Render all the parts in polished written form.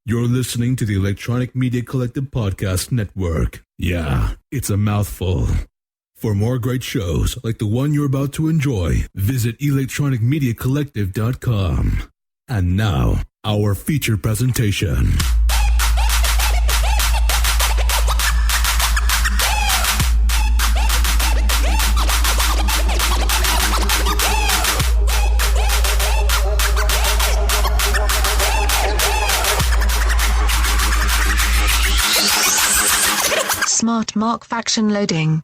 You're listening to the Electronic Media Collective Podcast Network. Yeah, it's a mouthful. For more great shows like the one you're about to enjoy, visit electronicmediacollective.com. And now, our feature presentation. Smart Mark faction loading.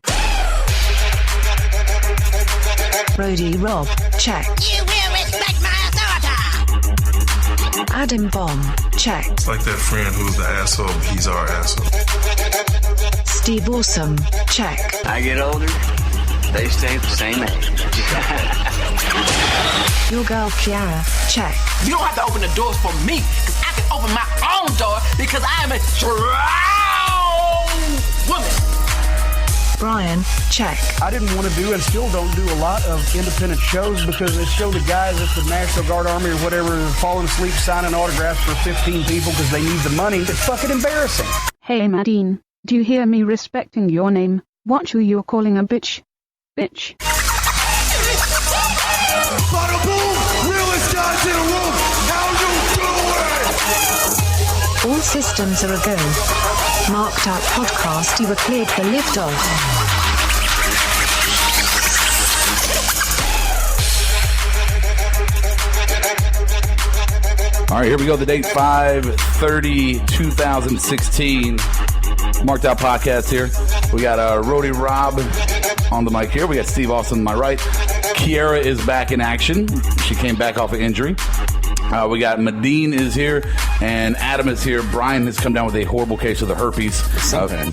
Roadie Rob, check. You will respect my authority. Adam Bomb, check. It's like that friend who's the asshole, but he's our asshole. Steve Awesome, check. I get older, they stay the same age. Your girl Kiara, check. You don't have to open the doors for me, because I can open my own door, because I am a strong woman. Brian, check. I didn't want to do and still don't do a lot of independent shows because they show the guys at the National Guard Army or whatever falling asleep signing autographs for 15 people because they need the money. It's fucking embarrassing. Hey Medine, do you hear me respecting your name? Watch who you're calling a bitch. Bitch. Bada boom! Realest guys in the room! How you doing? All systems are a go. Marked Out Podcast, you were cleared for liftoff. All right, here we go. The date 5/30/2016. Marked Out Podcast here. We got Roadie Rob on the mic here. We got Steve Austin on my right. Kiara is back in action. She came back off an injury. We got Medine is here, and Adam is here. Brian has come down with a horrible case of the herpes.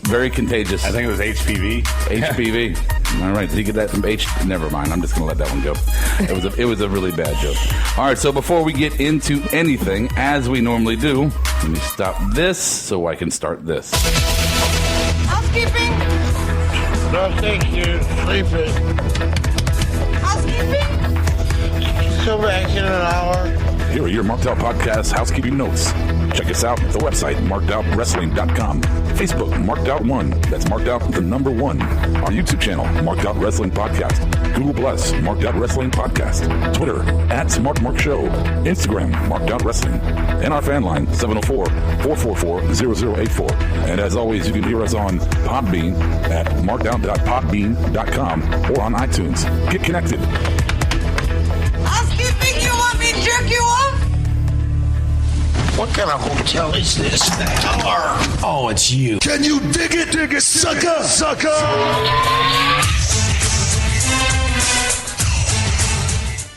Very contagious. I think it was HPV. HPV. All right, did he get that from H? Never mind. I'm just going to let that one go. It was a really bad joke. All right, so before we get into anything, as we normally do, let me stop this so I can start this. Housekeeping. No, thank you. Sleeping. Housekeeping. Come back in an hour. Here are your Marked Out Podcast housekeeping notes. Check us out at the website, markedOutWrestling.com. Facebook, Marked Out 1. That's Marked Out the number 1. Our YouTube channel, Marked Out Wrestling Podcast. Google Plus, Marked Out Wrestling Podcast. Twitter, @SmartMarkShow. Instagram, Marked Out Wrestling. And our fan line, 704-444-0084. And as always, you can hear us on Podbean at markedout.podbean.com or on iTunes. Get connected. Housekeeping, you want me to jerk you off? What kind of hotel is this now? Oh, it's you. Can you dig it, sucker? Sucker!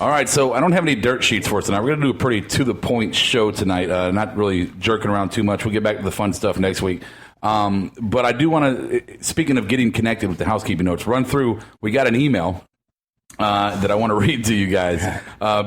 All right, so I don't have any dirt sheets for us tonight. We're going to do a pretty to-the-point show tonight, not really jerking around too much. We'll get back to the fun stuff next week. But I do want to, speaking of getting connected with the housekeeping notes, run through, we got an email that I want to read to you guys,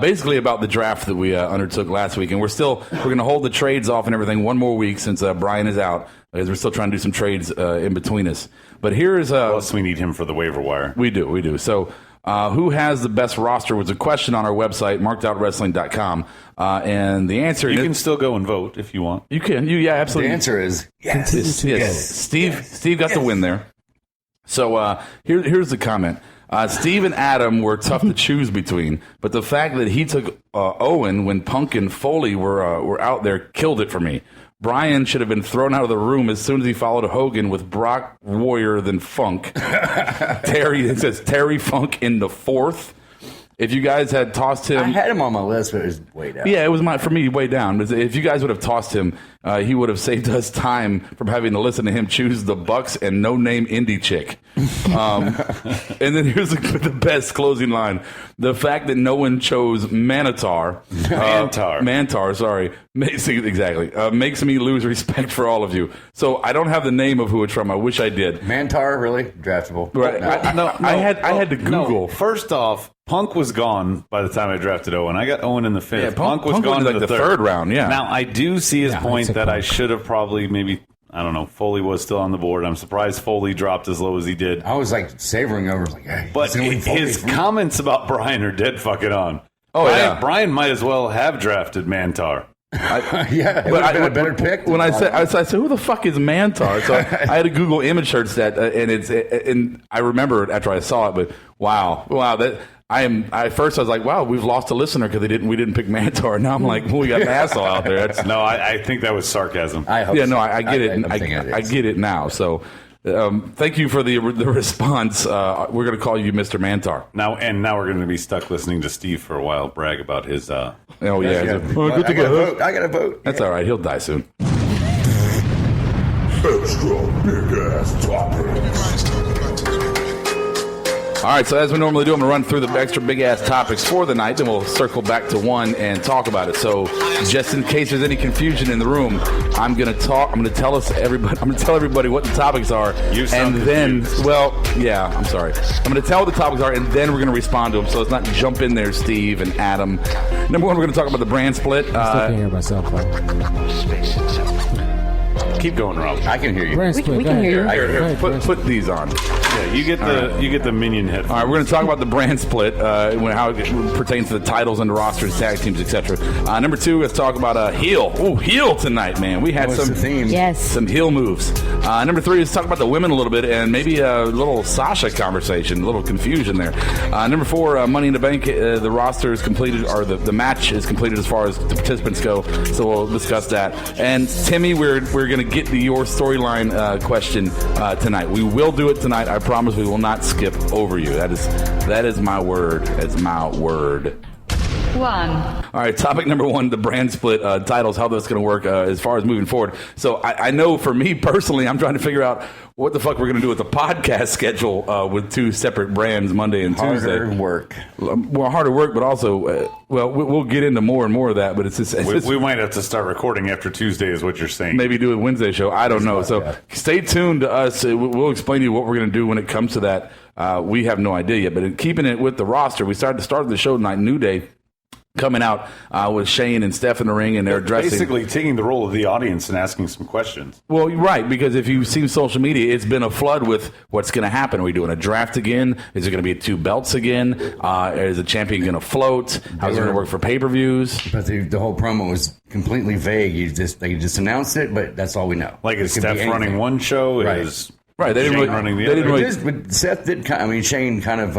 basically about the draft that we undertook last week. And we're going to hold the trades off and everything one more week since Brian is out, because we're still trying to do some trades in between us. But here's... Plus, we need him for the waiver wire. We do. So... who has the best roster was a question on our website, markedoutwrestling.com. And the answer... You can still go and vote if you want. You can. Yeah, absolutely. The answer is yes. Steve got the win there. So here's the comment. Steve and Adam were tough to choose between, but the fact that he took Owen when Punk and Foley were out there killed it for me. Brian should have been thrown out of the room as soon as he followed Hogan with Brock Warrior than Funk. It says Terry Funk in the 4th. If you guys had tossed him... I had him on my list, but it was way down. Yeah, it was for me way down. If you guys would have tossed him, he would have saved us time from having to listen to him choose the Bucks and no-name indie chick. And then here's the best closing line. The fact that no one chose Mantar, sorry, makes me lose respect for all of you. So I don't have the name of who it's from. I wish I did. Mantar, really? Draftable. Right. I had to Google. No. First off, Punk was gone by the time I drafted Owen. I got Owen in the 5th. Yeah, Punk was gone in in the third round, yeah. Now, I do see his point that I should have probably maybe, I don't know, Foley was still on the board. I'm surprised Foley dropped as low as he did. I was like savoring over, like, hey. But his comments about Brian are dead fucking on. Oh, yeah. Brian might as well have drafted Mantar. Yeah, it would have been a better pick. When I said, who the fuck is Mantar? So I had to Google image search that, and I remember after I saw it. But wow, that at first I was like, wow, we've lost a listener because we didn't pick Mantar. Now I'm like, well, we got an asshole out there. No, I think that was sarcasm. I get it. I get it now. So. Thank you for the response. We're going to call you Mr. Mantar. Now we're going to be stuck listening to Steve for a while brag about his. Oh, yeah. Good to go. I got to vote. That's all right. He'll die soon. Extra big ass topics. All right, so as we normally do, I'm going to run through the extra big-ass topics for the night, then we'll circle back to one and talk about it. So just in case there's any confusion in the room, I'm going to tell everybody what the topics are. I'm sorry. I'm going to tell what the topics are, and then we're going to respond to them. So it's not jump in there, Steve and Adam. Number one, we're going to talk about the brand split. I still can't hear myself, bro. Keep going, Rob. I can hear you. We can hear you. Here, put these on. Yeah, you get the minion headphones. All right, we're going to talk about the brand split, how it pertains to the titles and the rosters, tag teams, etc. Number two, let's talk about heel. Ooh, heel tonight, man. We had some heel moves. Number three, let's talk about the women a little bit and maybe a little Sasha conversation, a little confusion there. Number four, Money in the Bank, the roster is completed, or the match is completed as far as the participants go, so we'll discuss that. And Timmy, we're going to get to your storyline question tonight. We will do it tonight. I promise we will not skip over you. That is my word. That's my word. One. All right, topic number one, the brand split titles, how that's going to work as far as moving forward. So I know for me personally, I'm trying to figure out what the fuck we're going to do with the podcast schedule with two separate brands, Monday and Tuesday. Harder work. Well, harder work, but also, we'll get into more and more of that. But it's just, we might have to start recording after Tuesday is what you're saying. Maybe do a Wednesday show. I don't know. So stay tuned to us. We'll explain to you what we're going to do when it comes to that. We have no idea yet. But in keeping it with the roster, we started the show tonight, New Day. Coming out with Shane and Steph in the ring, and they're addressing... Basically taking the role of the audience and asking some questions. Well, right, because if you've seen social media, it's been a flood with what's going to happen. Are we doing a draft again? Is it going to be 2 belts again? Is the champion going to float? How's it going to work for pay-per-views? But the whole promo was completely vague. They just announced it, but that's all we know. Like, is Steph running one show? Is right, they didn't running the other? But Seth did. Shane kind of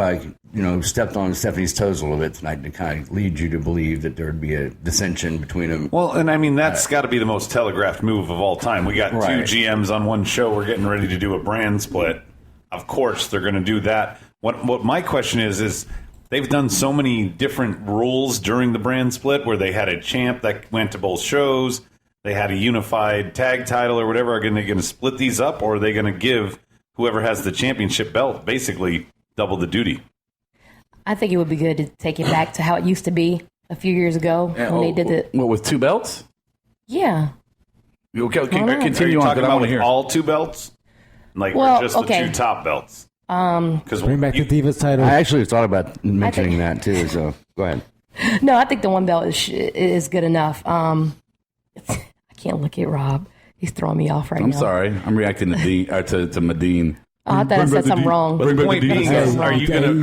stepped on Stephanie's toes a little bit tonight to kind of lead you to believe that there would be a dissension between them. Well, and I mean that's got to be the most telegraphed move of all time. We got 2 GMs on one show. We're getting ready to do a brand split. Of course, they're going to do that. What my question is they've done so many different rules during the brand split where they had a champ that went to both shows. They had a unified tag title or whatever. Are they going to split these up, or are they going to give whoever has the championship belt basically double the duty? I think it would be good to take it back to how it used to be a few years ago when they did it. What, with 2 belts? Yeah. Okay, continue on. Talking about with all 2 belts, or just the 2 top belts. Because bring back the Divas title. I actually thought about mentioning that too. So go ahead. No, I think the 1 belt is good enough. I can't look at Rob. He's throwing me off right now. I'm sorry. I'm reacting to Medine. I thought I said something wrong. But the point being is, are you going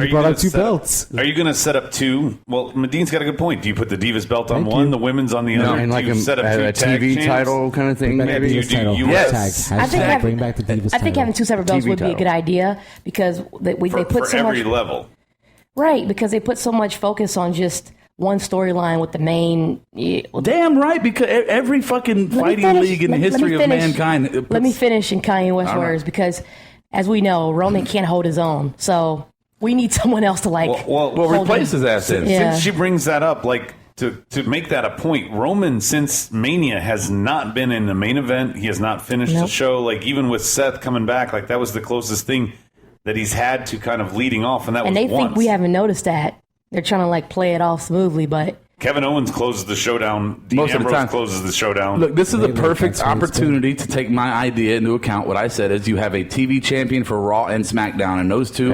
to set up 2? Well, Medine's got a good point. Do you put the Divas belt on one, the women's on the other? And like a TV title kind of thing? Maybe yes. Bring back the Divas title. I think having 2 separate belts would be a good idea because they put so much... every level. Right, because they put so much focus on just one storyline with the main... Damn right, because every fucking fighting league in the history of mankind... Let me finish in Kanye West words, because... As we know, Roman can't hold his own, so we need someone else to replace his ass in. Yeah. Since she brings that up, to make that a point, Roman since Mania has not been in the main event. He has not finished the show. Even with Seth coming back, that was the closest thing that he's had to kind of leading off, and they think we haven't noticed that. They're trying to play it off smoothly, but. Kevin Owens closes the showdown. Dean Most Ambrose of the time closes the showdown. Look, this is a perfect opportunity to take my idea into account. What I said is you have a TV champion for Raw and SmackDown, and those 2,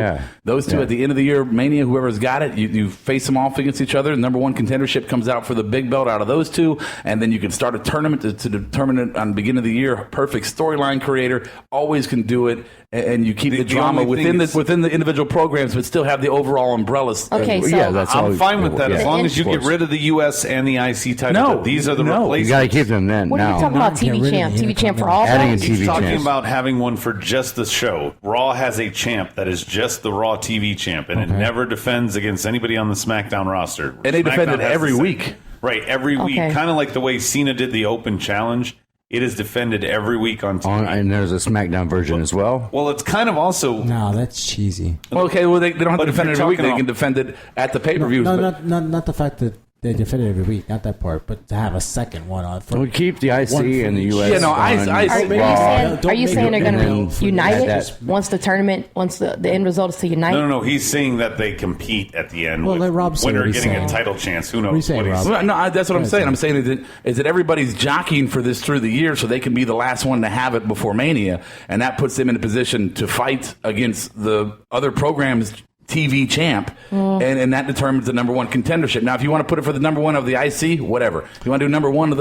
Those two at the end of the year, Mania, whoever's got it, you face them off against each other. The number one contendership comes out for the big belt out of those two, and then you can start a tournament to determine it on the beginning of the year. Perfect storyline creator, always can do it, and you keep the drama within the individual programs, but still have the overall umbrellas. Okay, so I'm fine with that as long as you get rid of the U.S. and the IC title. No, these are the replacements. You got to keep them then. What are you talking about? TV champ? TV champ for all belts? He's talking about having one for just the show. Raw has a champ that is just the Raw TV champ, and it never defends against anybody on the SmackDown roster. And they defend it every week. Right, every week. Kind of like the way Cena did the Open Challenge. It is defended every week on TV. And there's a SmackDown version as well. Well, it's kind of also... No, that's cheesy. Well, okay, they don't have to defend it every week. They can defend it at the pay-per-views. No, not the fact that they defend it every week, not that part, but to have a second one on. We keep the IC and the US. Yeah, no, Are you saying they're going to be united once the tournament, once the end result is to unite? No. He's saying that they compete at the end. Well, with let Rob say winner what he's getting saying. a title chance. Who knows? What are you saying, Rob? Well, no, that's what I'm saying. I'm saying is that everybody's jockeying for this through the year so they can be the last one to have it before Mania, and that puts them in a position to fight against the other programs' TV champ, and that determines the number one contendership. Now, if you want to put it for the number one of the IC, whatever. If you want to do number one of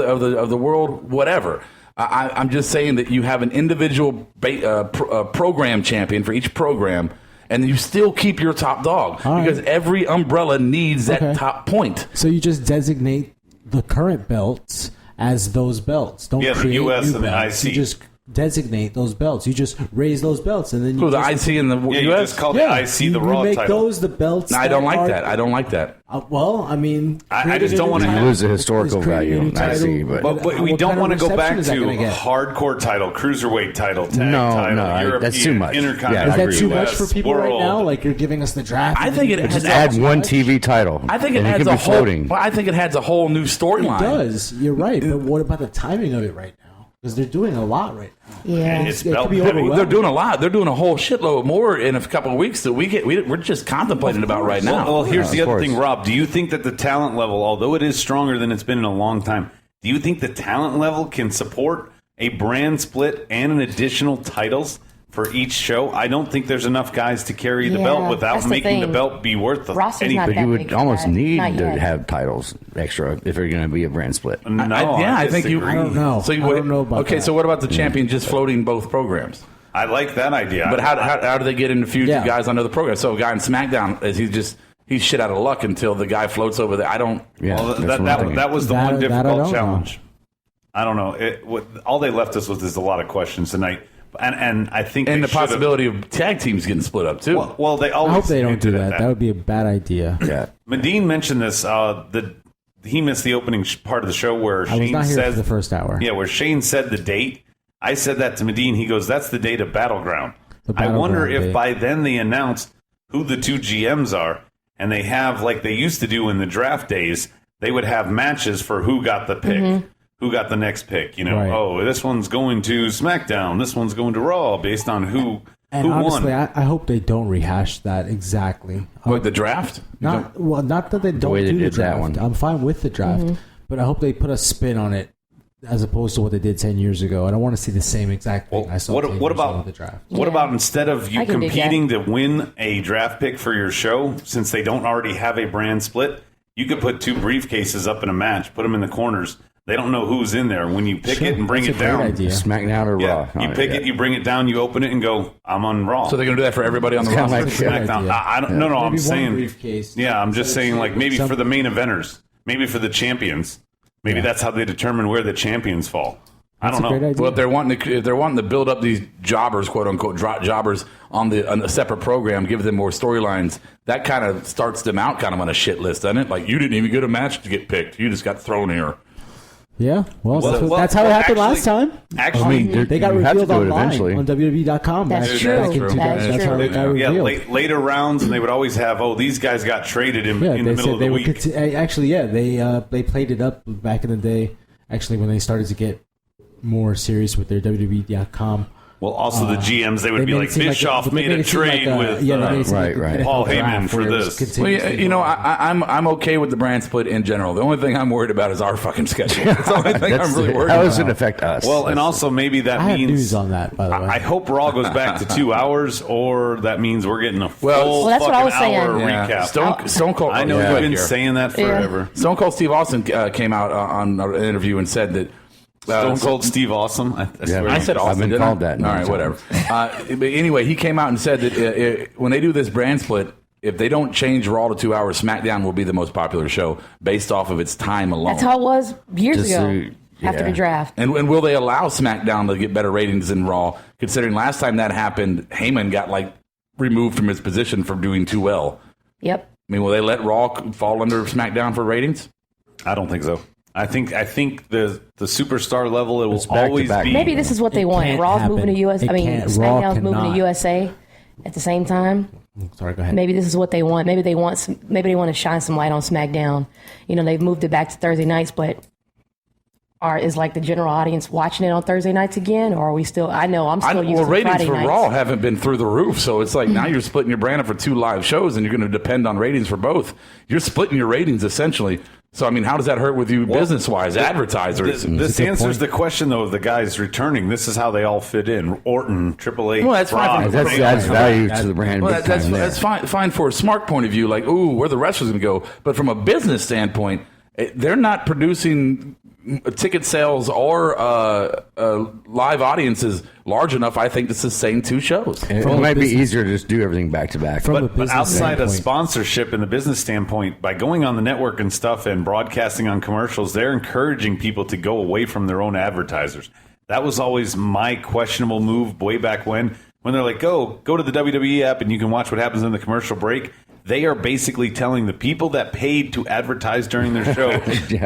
the world, whatever. I'm just saying that you have an individual program champion for each program, and you still keep your top dog because every umbrella needs that top point. So you just designate the current belts as those belts. Don't create the US new and the belts. IC. You just designate those belts. You just raise those belts, and then you the IC and the US. You just call the IC the Raw make title. those the belts. No, I don't like that. I don't like that. Well, I mean, I just don't want to lose the historical value in IC, but we don't want to go back to hardcore title, cruiserweight title, tag title, European, that's too much. Intercontinental. Is that too much for people World. right now? Like you're giving us the draft. I think it just add one TV title. I think it adds a whole. Well, I think it adds a whole new storyline. It does. You're right. But what about the timing of it right now? Because they're doing a lot right now. Yeah, it's it could be overwhelming. They're doing a lot. They're doing a whole shitload more in a couple of weeks that we're just contemplating about right now. Well, here's the other thing, Rob. Do you think that the talent level, although it is stronger than it's been in a long time, do you think the talent level can support a brand split and an additional titles for each show? I don't think there's enough guys to carry the belt without making the belt be worth anything. But you would almost need to have titles extra if you're going to be a brand split. I think you. I don't know. So I don't know about that. So what about the champion just floating both programs? I like that idea. But how do they get in the feud guys on other programs? So a guy in SmackDown he's shit out of luck until the guy floats over there. I don't. Yeah, well, that was the one difficult challenge. I don't know. All they left us with is a lot of questions tonight. And I think the possibility of tag teams getting split up too. Well, they always. I hope they don't do that. That would be a bad idea. Yeah. Medine mentioned this. He missed the opening part of the show where Shane said for the first hour. Yeah, where Shane said the date. I said that to Medine. He goes, "That's the date of Battleground." I wonder if by then they announced who the two GMs are, and they have, like they used to do in the draft days, they would have matches for who got the pick. Mm-hmm. Who got the next pick? Oh, this one's going to SmackDown. This one's going to Raw based on who honestly, won. I hope they don't rehash that exactly. What, the draft? Not that they don't do the draft. I'm fine with the draft, but I hope they put a spin on it as opposed to what they did 10 years ago. I don't want to see the same exact thing I saw 10 years ago with the draft. What about instead of you competing to win a draft pick for your show, since they don't already have a brand split, you could put two briefcases up in a match, put them in the corners. They don't know who's in there. When you pick it and bring it down, SmackDown or Raw. You pick it, you bring it down, you open it, and go, I'm on Raw. So they're going to do that for everybody on the roster? Like SmackDown. I don't. No, I'm saying. Briefcase, I'm just saying, like maybe for the main eventers, maybe for the champions, maybe that's how they determine where the champions fall. I don't know. Well, if they're wanting to build up these jobbers, quote unquote, jobbers on a separate program, give them more storylines, that kind of starts them out kind of on a shit list, doesn't it? Like you didn't even get a match to get picked; you just got thrown here. Yeah, that's how it happened last time. Actually, they got revealed online on WWE.com. That's true. That's how they got revealed. Later rounds, and they would always have, these guys got traded in the middle of the week. They played it up back in the day. Actually, when they started to get more serious with their WWE.com Well, also the GMs, they would be like, Bischoff made a trade with Paul Heyman for this. Well, you know, I'm okay with the brand split in general. The only thing I'm worried about is our fucking schedule. That's the only thing I'm really worried about. How does it affect us? Well, and also maybe that I means... have news on that, by the way. I hope Raw goes back to 2 hours, or that means we're getting a full that's what I was saying. hour recap. Stone Cold... I know you've been saying that forever. Stone Cold Steve Austin came out on an interview and said that Stone Cold Steve Awesome. I said Austin. I've been called that. All right, whatever. But anyway, he came out and said that when they do this brand split, if they don't change Raw to 2 hours, SmackDown will be the most popular show based off of its time alone. That's how it was years ago after the draft. And will they allow SmackDown to get better ratings than Raw? Considering last time that happened, Heyman got removed from his position for doing too well. Yep. I mean, will they let Raw fall under SmackDown for ratings? I don't think so. I think the superstar level, it will always be. Maybe this is what they want. Raw's moving to US. SmackDown's moving to USA at the same time. Sorry, go ahead. Maybe this is what they want. Maybe they want to shine some light on SmackDown. You know, they've moved it back to Thursday nights, but is the general audience watching it on Thursday nights again, or are we still? I know I'm still used to ratings Friday for nights. Raw haven't been through the roof, so it's now you're splitting your brand up for 2 live shows, and you're going to depend on ratings for both. You're splitting your ratings essentially. So, I mean, how does that hurt with you business-wise, advertisers? This answers the question, though, of the guys returning. This is how they all fit in. Orton, Triple H, well, that's fine. That adds value to the brand. Well, that's fine for a smart point of view, where the wrestlers going to go. But from a business standpoint, they're not producing ticket sales or live audiences large enough, I think, to sustain 2 shows. It might be easier to just do everything back to back. But outside of sponsorship and the business standpoint, by going on the network and stuff and broadcasting on commercials, they're encouraging people to go away from their own advertisers. That was always my questionable move way back when they're like, go to the WWE app and you can watch what happens in the commercial break. They are basically telling the people that paid to advertise during their show,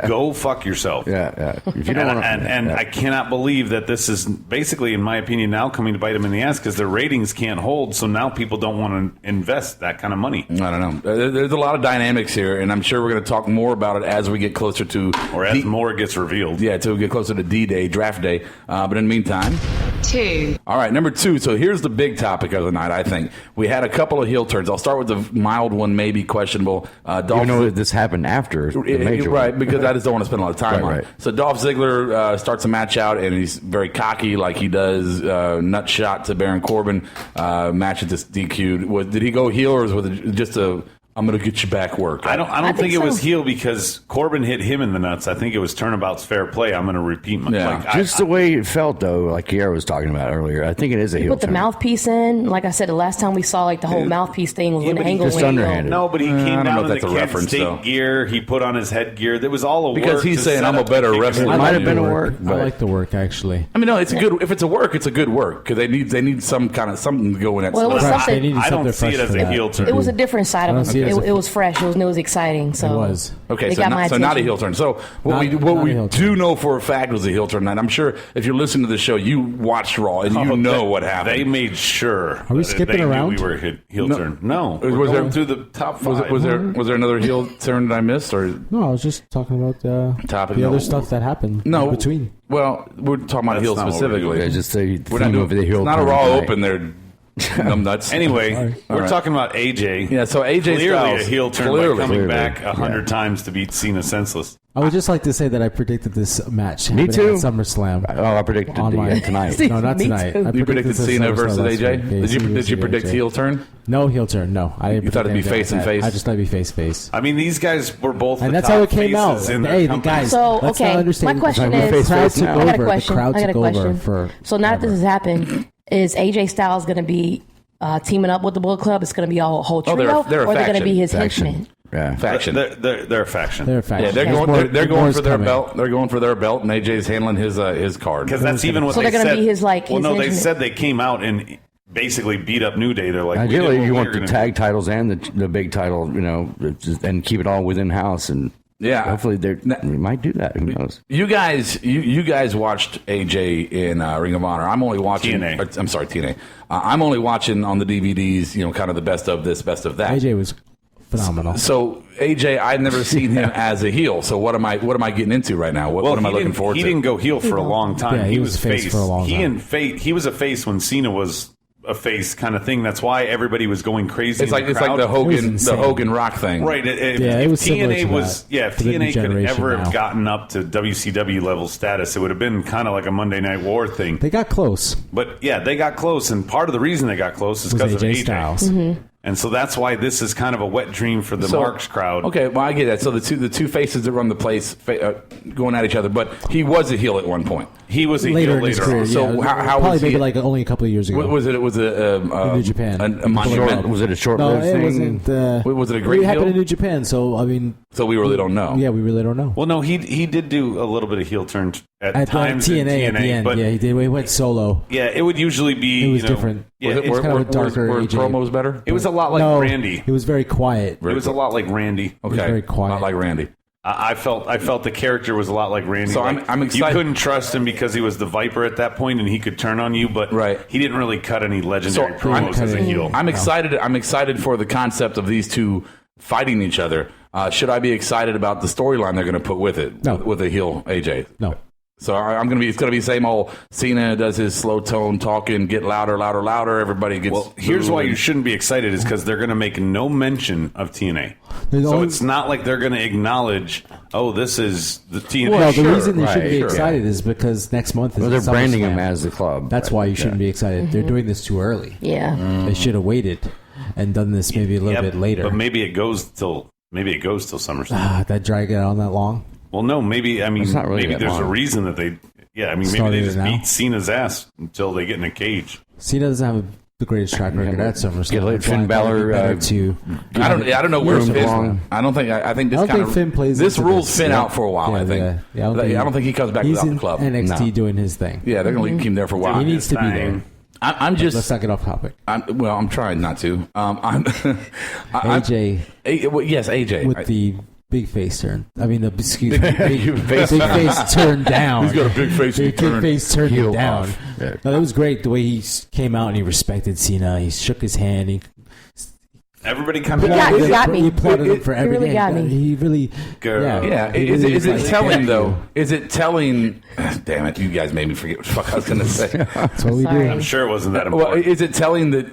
go fuck yourself. Yeah. If you I cannot believe that this is basically, in my opinion, now coming to bite them in the ass because their ratings can't hold. So now people don't want to invest that kind of money. I don't know. There's a lot of dynamics here, and I'm sure we're going to talk more about it as we get closer to... Or as more gets revealed. Yeah, until we get closer to D-Day, draft day. But in the meantime... 2. All right, number 2. So here's the big topic of the night, I think. We had a couple of heel turns. I'll start with the mild one, maybe questionable. You know this happened after the major one. Because I just don't want to spend a lot of time on it. So Dolph Ziggler starts a match out, and he's very cocky, like he does nut shot to Baron Corbin. Match at this DQ'd. Did he go heel, or was it just a... I'm going to get you back work? I don't think it was heel because Corbin hit him in the nuts. I think it was turnabout's fair play. I'm going to repeat my... Just the way it felt, though, like Kiara was talking about earlier. I think it is a heel put the mouthpiece in. Like I said, the last time we saw the whole mouthpiece thing was when Angle went underhanded. No, but he came down in the Kent State gear. He put on his headgear. There was all a work. Because he's saying, I'm a better wrestler. It might have been a work. I like the work, actually. I mean, no, it's a good... If it's a work, it's a good work. Because they need some kind of... Something to go in that... Well, it was something... I don't see it as a heel turn. It was a different side of it. It was fresh. It was exciting. So it was. Okay, so not a heel turn. So what we do know for a fact was a heel turn night. I'm sure if you're listening to the show, you watched Raw and you know what happened. They made sure. Are we skipping around? We were heel turn. No, was there through the top 5? Was there another heel turn that I missed? Or no, I was just talking about the other stuff that happened. in between. Well, we're talking about heel specifically. Okay, just say we're not doing the heel. It's not a Raw open there. Nuts. Anyway, we're talking about AJ. Yeah, so AJ clearly Styles, a heel turn by coming back 100 times to beat Cena senseless. I would just like to say that I predicted this match. Me too. At SummerSlam. Oh, I predicted it tonight. No, not tonight. You predicted Cena versus AJ? Did you predict heel turn? No heel turn. No, you thought it'd be face and face. I just thought it'd be face. I mean, these guys were both, and the that's top how it came out. Hey, the guys. So okay, my question is, I got a question. So now that this has happened, is AJ Styles going to be teaming up with the Bullet Club? It's going to be a whole trio, or they're going to be his henchmen? Yeah, faction. They're a faction. They're a faction. Yeah, they're going for their belt. They're going for their belt, and AJ's handling his card. Because that's even what they said. So they're going to be his Well, no, they said they came out and basically beat up New Day. They're like, ideally, you want the tag titles and the big title, and keep it all within house and. Yeah, hopefully they might do that. Who knows? You guys watched AJ in Ring of Honor. I'm only watching TNA. I'm sorry, TNA. I'm only watching on the DVDs. Kind of the best of this, best of that. AJ was phenomenal. So AJ, I've never seen him as a heel. So what am I getting into right now? What am I looking forward to? He didn't go heel for a long time. Yeah, he was face for a long time. He was a face when Cena was a face kind of thing. That's why everybody was going crazy. It's like the Hogan Rock thing, right? It was TNA was if TNA could ever have gotten up to WCW level status, it would have been kind of like a Monday Night War thing. They got close, but they got close, and part of the reason they got close is because of AJ Styles. Mm-hmm. And so that's why this is kind of a wet dream for the Marks crowd. Okay, well, I get that. So the two faces that run the place going at each other, but he was a heel at one point. He was a later heel in his career. on. So how probably was maybe he? like only a couple of years ago. Was it New Japan? A monument? Was it a short No, lived it thing? wasn't. Was it a great It happened heel? in New Japan, so I mean. So we really don't know. Yeah, we really don't know. Well, no, he did do a little bit of heel turn at times TNA in TNA, at the end. but He did. He went solo. yeah, it would usually be. It was different. Yeah, It was kind of a darker Were AJ. promos better? It was a lot like Randy. It was very quiet. It was a lot like Randy. Okay, It was very quiet. not like Randy. I felt the character was a lot like Randy. So Like, I'm excited. You couldn't trust him because he was the Viper at that point, and he could turn on you. But he didn't really cut any legendary promos as a heel. I'm excited. I'm excited for the concept of these two fighting each other. Should I be excited about the storyline they're going to put with it? No. With a heel AJ. No. So I'm going to be. It's going to be the same old. Cena does his slow tone talking, get louder, louder, louder. Everybody gets. Well, here's why you shouldn't be excited is because they're going to make no mention of TNA. So it's not like they're going to acknowledge, oh, this is the TNA. Well, the reason they shouldn't be excited is because next month is they're SummerSlam. branding him as the club. That's why you shouldn't be excited. They're doing this too early. Yeah. They should have waited and done this maybe a little bit later. But maybe it goes till SummerSlam. That drag it on that long? Well, no, maybe really maybe there's long. a reason that they. Yeah, I mean, maybe they just beat Cena's ass until they get in a cage. Cena doesn't have the greatest track record at SummerSlam. Get like Finn Balor I don't know where Finn. I think this Finn plays. This rules Finn out for a while. I think. I don't think he comes back he's without in the club. NXT doing his thing. Yeah, they're going to keep him there for a while. He needs to be there. I'm just. Let's not get off topic. I'm trying not to. AJ. Yes, AJ with the big face turn. I mean, big face turned down. He's got a big face. Big face turned down. No, that was great. The way he came out and he respected Cena. He shook his hand. Everybody kind of got me. He applauded him for everything. He really got me. He really. Yeah. Is it telling though? Is it telling? Damn it! You guys made me forget what the fuck I was going to say. That's what we do. I'm sure it wasn't that important. Well, is it telling that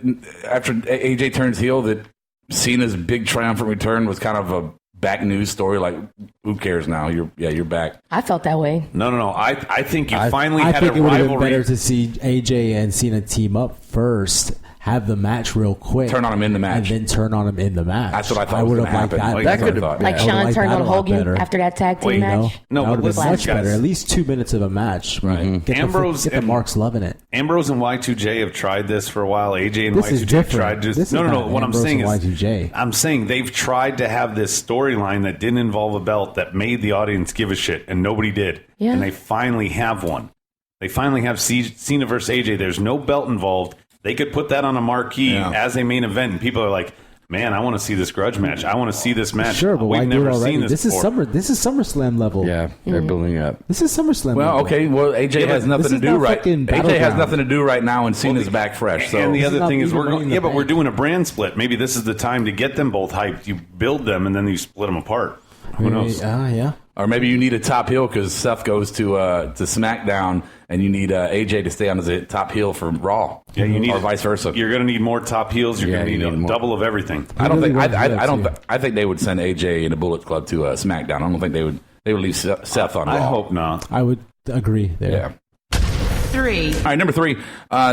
after AJ turns heel that Cena's big triumphant return was kind of a back news story? Like, who cares now? You're back. I felt that way. No. I think you finally had a rivalry. I think it would have been better to see AJ and Cena team up first. Have the match real quick. Turn on him in the match. And then turn on him in the match. That's what I thought I was would going to have liked happen. that. That could have like Sean turned on Hogan after that tag team match. No, that would have been much guys. better. At least 2 minutes of a match. Right. Get the Marks loving it. Ambrose and Y2J have tried this for a while. AJ and This is Y2J different. tried to. This is No. not What I'm Ambrose saying and is, Y2J. I'm saying they've tried to have this storyline that didn't involve a belt that made the audience give a shit, and nobody did. Yeah. And they finally have one. They finally have Cena versus AJ. There's no belt involved. They could put that on a marquee as a main event, and people are like, "Man, I want to see this grudge match. I want to see this match." Sure, but we've why do never it already? seen this before. This is SummerSlam level. Yeah, they're building up. This is SummerSlam. Well, level. okay. Well, AJ has nothing to do right. AJ has nothing to do right now, and Cena's back fresh. So. And the other thing is, we're doing a brand split. Maybe this is the time to get them both hyped. You build them, and then you split them apart. Who knows? Yeah. Or maybe you need a top heel because Seth goes to SmackDown, and you need AJ to stay on as a top heel for Raw. Yeah, you need, or vice versa. You're going to need more top heels. You're going to need a double of everything. I think they would send AJ in a Bullet Club to SmackDown. I don't think they would leave Seth on Raw. I hope not. I would agree there. Yeah. 3. All right, number 3.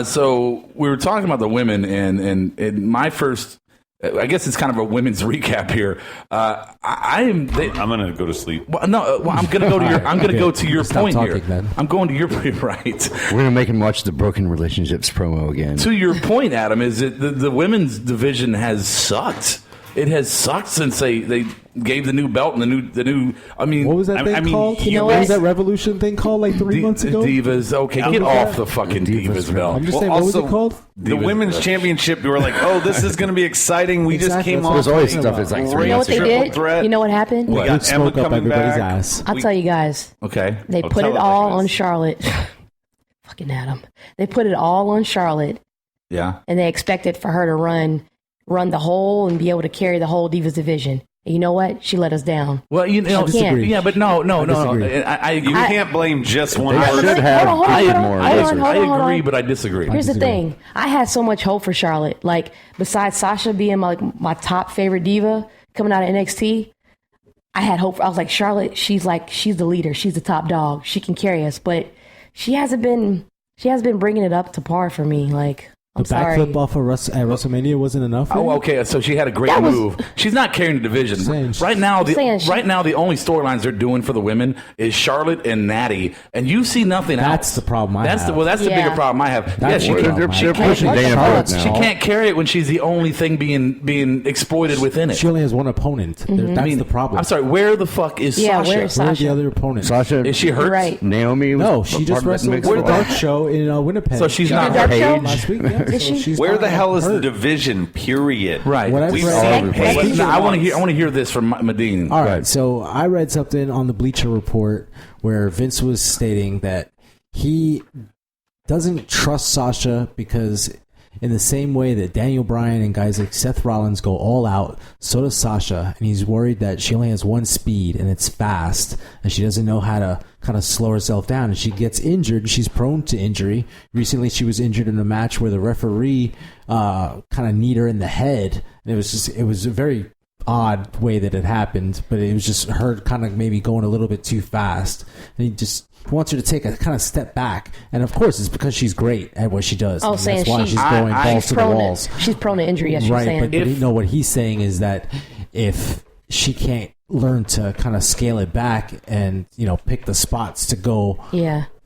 So we were talking about the women, and my first. I guess it's kind of a women's recap here. I'm going to go to sleep. Well, no, I'm going to go to your. I'm going to go to your point here. Then. I'm going to your right. We're going to make him watch the Broken Relationships promo again. To your point, Adam, is that the women's division has sucked. It has sucked since they gave the new belt and the new. I mean, what was that thing called? You know what was that Revolution thing called like 3 months ago? Divas. Okay, get off the fucking Divas belt. I'm just saying, what was it called? The women's championship. You were like, oh, this is going to be exciting. We just came off. There's always stuff that's like 3 You know what they did? Threat. You know what happened? We got Emma coming back. Ass. I'll tell you guys. Okay. They put it all on Charlotte. Fucking Adam. They put it all on Charlotte. Yeah. And they expected for her to run run the whole and be able to carry the whole Divas division. And you know what? She let us down. Well, you know, yeah, but no. You can't blame just one person. I agree, but I disagree. Here's the thing. I had so much hope for Charlotte. Like, besides Sasha being my top favorite diva coming out of NXT, I had hope. I was like, Charlotte, she's the leader. She's the top dog. She can carry us. But she hasn't been bringing it up to par for me. Like, I'm sorry. The backflip off of WrestleMania wasn't enough. Oh, okay. So she had a great move. She's not carrying the division right now. The only storylines they're doing for the women is Charlotte and Natty, and you see nothing else. That's the problem I have. That's the bigger problem I have. They're pushing Dana Brooke now. She can't carry it when she's the only thing being exploited within it. She only has one opponent. That's the problem. I'm sorry. Where the fuck is Sasha? Where is Sasha? Where's the other opponent? Sasha, is she hurt? Right. Naomi? No, she just wrestled the Dark Show in Winnipeg. So she's not hurt. Last week. Where the hell is the division? Period. Right. I want to hear this from Medine. All right. So I read something on the Bleacher Report where Vince was stating that he doesn't trust Sasha because in the same way that Daniel Bryan and guys like Seth Rollins go all out, so does Sasha, and he's worried that she only has one speed and it's fast, and she doesn't know how to kind of slow herself down, and she gets injured. She's prone to injury. Recently, she was injured in a match where the referee kind of kneed her in the head, and it was a very odd way that it happened, but it was just her kind of maybe going a little bit too fast, and he just wants her to take a kind of step back, and of course it's because she's great at what she does. Oh, saying that's why she's going balls to the walls. She's prone to injury, as you're saying. But what he's saying is that if she can't learn to kind of scale it back and pick the spots to go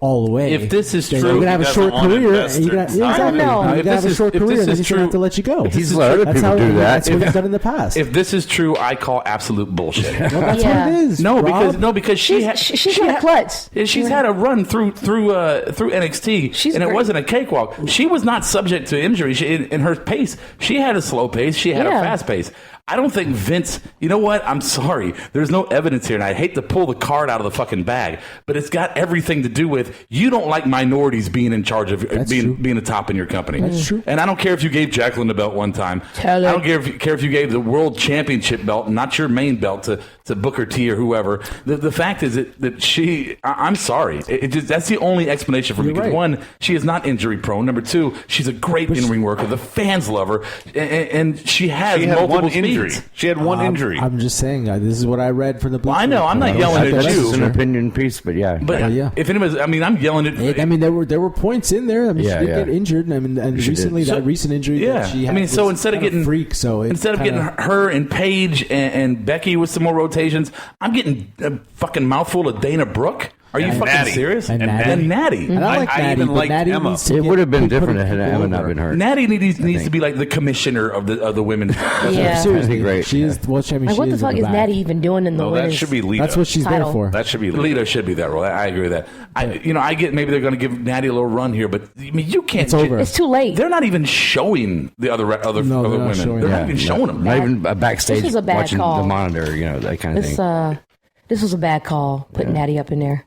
all the way. If this is true, you're gonna have a short career. You're gonna have a short career, and he's gonna have to let you go. He's let other people do that. That's what he's done in the past. If this is true, I call absolute bullshit. Well, that's what it is. Because she's had klutz. She's had a run through NXT, and it wasn't a cakewalk. She was not subject to injury in her pace. She had a slow pace. She had a fast pace. I don't think Vince, you know what? I'm sorry. There's no evidence here, and I hate to pull the card out of the fucking bag, but it's got everything to do with you don't like minorities being in charge of being the top in your company. That's true. And I don't care if you gave Jacqueline the belt one time. I don't care if you gave the world championship belt, not your main belt, to Booker T or whoever. The fact is that she, I'm sorry. That's the only explanation for me. Because one, she is not injury prone. Number two, she's a great in-ring worker. The fans love her. And she has multiple speeds. She had one injury. I'm just saying, this is what I read from the Bleacher I know. I'm not yelling at you. It's an opinion piece, but if anybody's, I'm yelling at. There were points in there. She did get injured. And recently that recent injury. That she had so instead of getting getting her and Paige and Becky with some more rotations, I'm getting a fucking mouthful of Dana Brooke. Are you fucking serious? And Natty. And I like Natty, but Natty Emma. It would have been different had Emma not been hurt. Natty needs to be like the commissioner of the women. Seriously, great. She is. What the fuck is Natty even doing in the women's? That should be Lita. That's what she's there for. That should be Lita. Should be that role. I agree with that. I get maybe they're going to give Natty a little run here, but you can't. It's over. It's too late. They're not even showing the other women. They're not even showing them. Not even backstage This was a bad watching call. the monitor. That kind of thing. This was a bad call. Putting Natty up in there.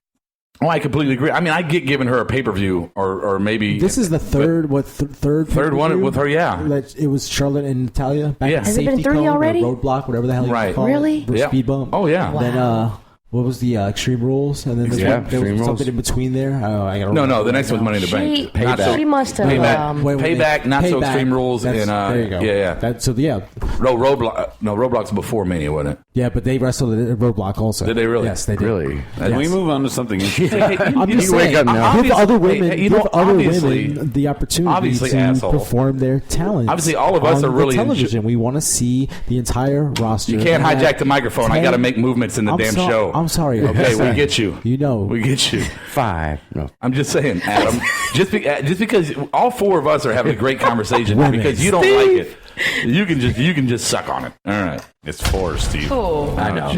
Oh, I completely agree. I get giving her a pay-per-view or maybe... This is the third one with her, It was Charlotte and Natalia. Back in Has it been 3 already? Roadblock, whatever the hell you call really? it. Really? Speed bump. Oh, yeah. Wow. Then, what was the Extreme Rules? And then there was something in between there. No, the next one's Money in the Bank. She must have... Payback, not so Extreme Rules. There you go. Yeah. Roadblock. No, Roadblock's before Mania, wasn't it? Yeah, but they wrestled at Roadblock also. Did they really? Yes, they did. Really? Can we move on to something interesting? I'm just saying, wake up now. give other women the opportunity to perform their talent. Obviously, all of us are really television. We want to see the entire roster. You can't hijack the microphone. I got to make movements in the damn show. I'm sorry. Okay, we get you. We get you. 5. No. I'm just saying, Adam. just because all four of us are having a great conversation because you don't like it. You can just suck on it. All right. It's 4, Steve. Oh. I know.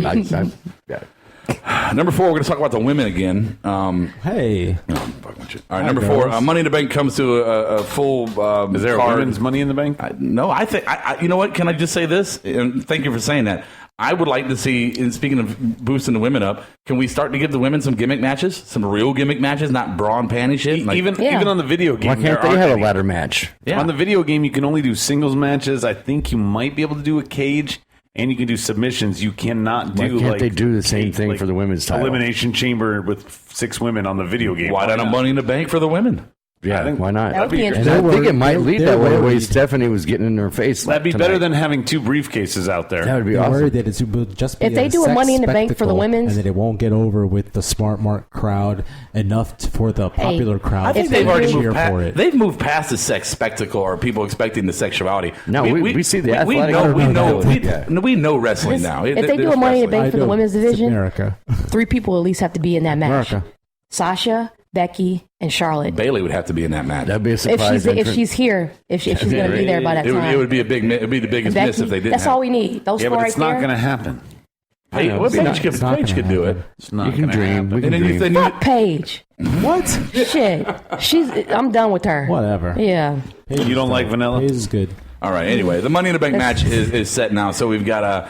Number 4, we're going to talk about the women again. Hey. No, I'm fucking with you. All right, number 4, Money in the Bank comes to a full Is there card. a women's Money in the Bank? No, I think, you know what? Can I just say this? And thank you for saying that. I would like to see, and speaking of boosting the women up, can we start to give the women some gimmick matches? Some real gimmick matches, not bra and panty shit? Like, even on the video game. Why can't they have a ladder match? Yeah. On the video game, you can only do singles matches. I think you might be able to do a cage, and you can do submissions. You cannot do Why can't they do the same thing for the women's title? Elimination Chamber with 6 women on the video game. Why not a Money in the Bank for the women? Yeah, why not? That would be interesting. I think it might lead that way, the way Stephanie was getting in her face. That'd be better than having 2 briefcases out there. That would be I'm awesome. worried that it will just be If they do a Money in the Bank for the women's, and that it won't get over with the smart mark crowd enough for the popular crowd. I think they've already moved for it. They've moved past the sex spectacle or people expecting the sexuality. No, we see the athletic. We know wrestling now. If they do a Money in the Bank for the women's division, America. 3 people at least have to be in that match. America. Sasha, Becky, and Charlotte. Bailey would have to be in that match. That'd be a surprise. If she's here, if she's going to be there by that time. It would be it'd be the biggest miss if they didn't. That's all we need. Those 4 but right it's not there. going to happen. Hey, Paige could do it. It's not You can gonna dream. happen. We can dream. Fuck Paige. What? Shit. I'm done with her. Whatever. Yeah. You don't like vanilla? Paige is good. All right. Anyway, the Money in the Bank match is set now. So we got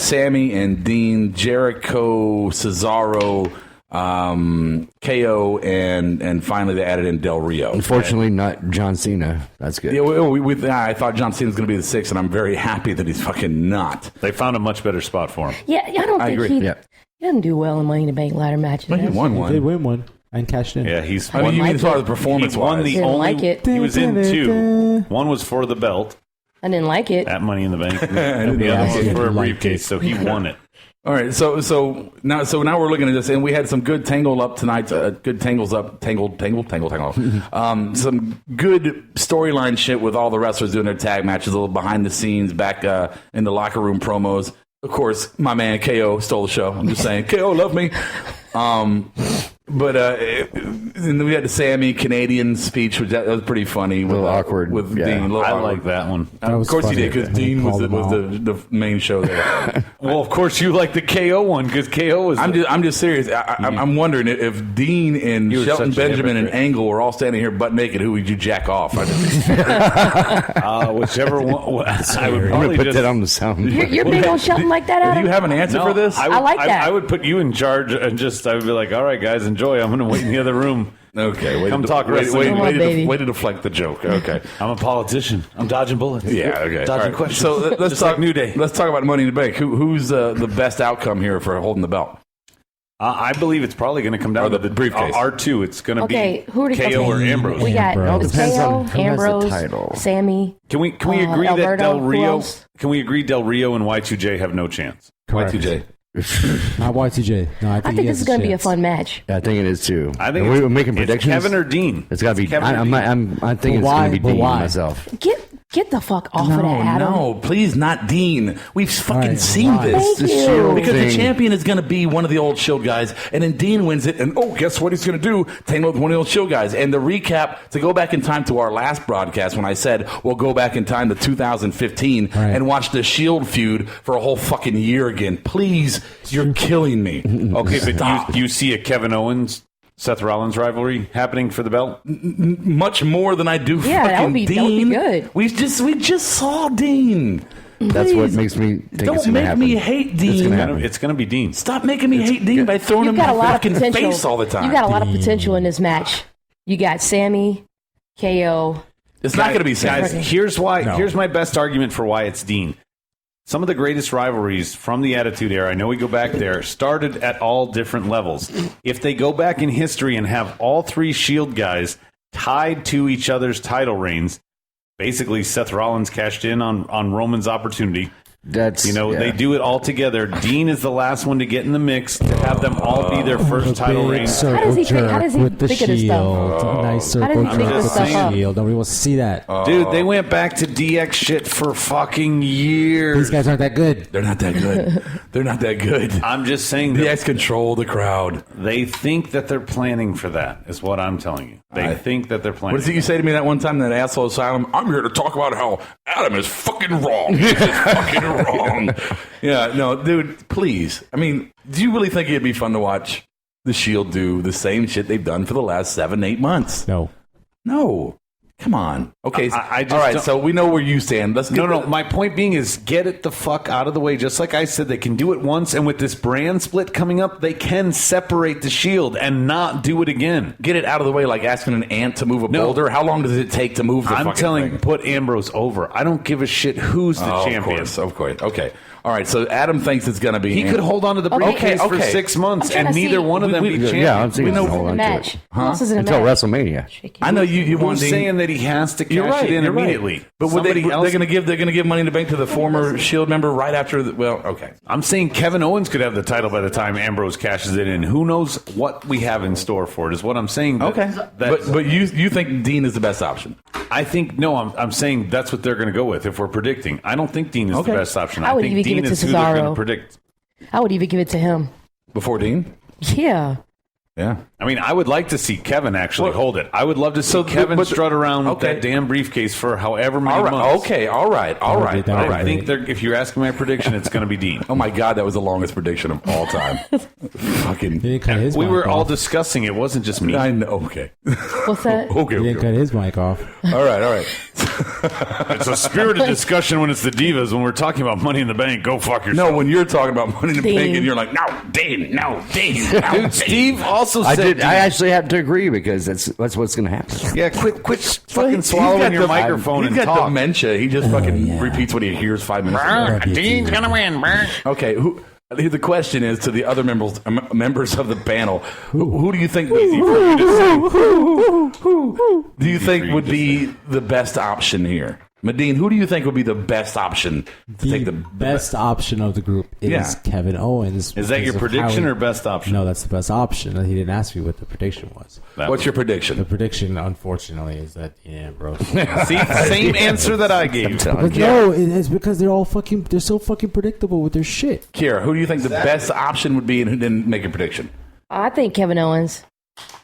Sammy and Dean, Jericho, Cesaro, KO, and finally they added in Del Rio. Unfortunately, not John Cena. That's good. Yeah, I thought John Cena was going to be the 6th, and I'm very happy that he's fucking not. They found a much better spot for him. Yeah, I don't think agree. he doesn't do well in Money in the Bank ladder matches. He won He one. did win one and cashed in. Yeah, he's. I mean, you mean as far as He performance won wise. the Didn't only. like it. He was in 2. One was for the belt I didn't like it. at Money in the Bank. And the other one was for a briefcase, so he won it. All right, so now we're looking at this, and we had some good tangle up tonight. Good tangles up, tangle. Some good storyline shit with all the wrestlers doing their tag matches, a little behind the scenes, back in the locker room promos. Of course, my man KO stole the show. I'm just saying, KO, love me. But and then we had the Sammy Canadian speech, which that was pretty funny. A little awkward. With Dean. I like that one. Of course you did, because Dean was the main show there. Well, of course you like the KO one, because KO was. I'm just serious. I'm wondering if Dean and Shelton Benjamin and Angle were all standing here butt naked, who would you jack off? Whichever one. I would I'm going to put that on the sound. You're big on Shelton like that, Adam? Do you have an answer for this? I like that. I would put you in charge and I would be like, all right, guys, enjoy. I'm going to wait in the other room. Okay, Come talk wrestling. Way to deflect the joke. Okay, I'm a politician. I'm dodging bullets. Yeah, okay. Dodging questions. So let's Just talk like New Day. Let's talk about Money in the Bank. Who's the best outcome here for holding the belt? I believe it's probably going to come down to the briefcase. R2. It's going to be who are KO or Ambrose. We got Ambrose. Depends KO, on who has the Ambrose, title. Sammy. Can we agree that Alberto, Del who Rio? else? Can we agree Del Rio and Y2J have no chance? Correct. Y2J. Not Y2J. No, I think this is going to be a fun match. I think it is too. I think we're making predictions. Kevin or Dean. It's got to be. Kevin or Dean. I think it's going to be Dean myself. Get the fuck off of that, Adam. No, please, not Dean. We've fucking seen this. Thank you. Because the champion is going to be one of the old Shield guys, and then Dean wins it, and guess what he's going to do? Team up with one of the old Shield guys. And the recap, to go back in time to our last broadcast when I said we'll go back in time to 2015 and watch the Shield feud for a whole fucking year again. Please, you're killing me. Okay, but you see a Kevin Owens Seth Rollins rivalry happening for the belt? Much more than I do for that would be Dean. Good. We just saw Dean. That's what makes me think it's Don't make me hate Dean. It's going to be Dean. Stop making me hate Dean by throwing him in my fucking face all the time. You got a lot of potential in this match. You got Sammy, KO. It's not going to be Sammy. Guys, here's why. No. Here's my best argument for why it's Dean. Some of the greatest rivalries from the Attitude Era, I know we go back there, started at all different levels. If they go back in history and have all 3 Shield guys tied to each other's title reigns, basically Seth Rollins cashed in on Roman's opportunity. They do it all together. Dean is the last one to get in the mix to have them all be their first title reign. How does he with the think of this Shield. stuff? Nice circle jerk with the Shield. Nobody wants to see that. Dude, they went back to DX shit for fucking years. These guys aren't that good. They're not that good. They're not that good. I'm just saying DX control the crowd. They think that they're planning for that, is what I'm telling you. They think that they're planning. What did you say to me that one time in that asshole asylum? I'm here to talk about how Adam is fucking wrong. He's fucking wrong. Yeah, no, dude, please. I mean, do you really think it'd be fun to watch the Shield do the same shit they've done for the last 7-8 months? No. Come on. Okay. I just all right. don't- So we know where you stand. Let's get No. My point being is get it the fuck out of the way. Just like I said, they can do it once, and with this brand split coming up, they can separate the Shield and not do it again. Get it out of the way, like asking an ant to move a boulder. How long does it take to move the I'm fucking telling thing? you, put Ambrose over. I don't give a shit who's the champion. Of course. Okay. All right. So Adam thinks it's going to be. He could hold on to the briefcase for 6 months, and neither one of them be champions. Yeah, I'm saying hold on to it. Until WrestleMania. I know you want Who's saying that he has to cash it in immediately? Right. But they're going to give Money in the Bank to the former Shield member right after. Okay. I'm saying Kevin Owens could have the title by the time Ambrose cashes it in. Who knows what we have in store for it? Is what I'm saying. Okay. But you think Dean is the best option? I think no. I'm saying that's what they're going to go with if we're predicting. I don't think Dean is the best option. I would think even Dean give it to is who they're going Cesaro. to predict. I would even give it to him. Before Dean? Yeah. Yeah. I mean, I would like to see Kevin actually hold it. I would love to see Kevin strut around with that damn briefcase for however many months. Okay, all right. I think if you're asking my prediction, it's going to be Dean. Oh my God, that was the longest prediction of all time. Fucking. We were all discussing it. Wasn't just me. I know. Okay. What's that? He didn't cut his mic off. All right. It's a spirited discussion when it's the divas. When we're talking about Money in the Bank, go fuck yourself. No, when you're talking about Money in the Bank and you're like, no, Dean. Dude, Steve also said I actually have to agree because that's what's going to happen. Yeah, quit fucking swallowing your microphone and talk. He's got talk. dementia. He just fucking repeats what he hears 5 minutes ago. Dean's gonna win, Bert. Okay, the question is to the other members of the panel, who do you think easy for you to say? Do you think would be the best option here? Medine, who do you think would be the best option to take the best option of the group is Kevin Owens. Is that your prediction or best option? No, that's the best option. He didn't ask me what the prediction was. What's your prediction? The prediction, unfortunately, is that bro. See, same answer that I gave. No, it's because they're so fucking predictable with their shit. Kiara, who do you think the best option would be, and who didn't make a prediction? I think Kevin Owens.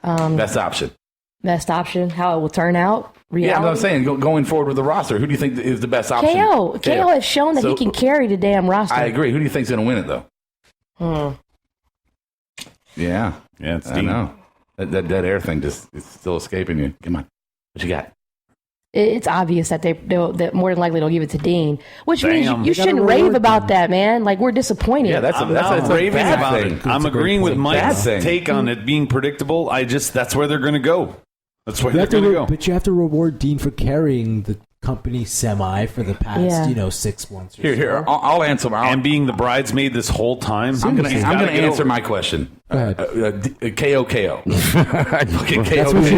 Best option. Best option. How it will turn out. Reality. Yeah, I'm saying going forward with the roster, who do you think is the best option? KO has shown that he can carry the damn roster. I agree. Who do you think's going to win it though? Yeah, it's I know that dead air thing just is still escaping you. Come on, what you got? It's obvious that that more than likely they'll give it to Dean, which means you shouldn't rave about that, man. Like, we're disappointed. Yeah, I'm not raving about it. I'm agreeing with Mike's take on it being predictable. That's where they're going to go. That's where they're going to go. But you have to reward Dean for carrying the company semi for the past 6 months. Here, I'll answer. And being the bridesmaid this whole time. I'm going to answer my question. KO. That's what you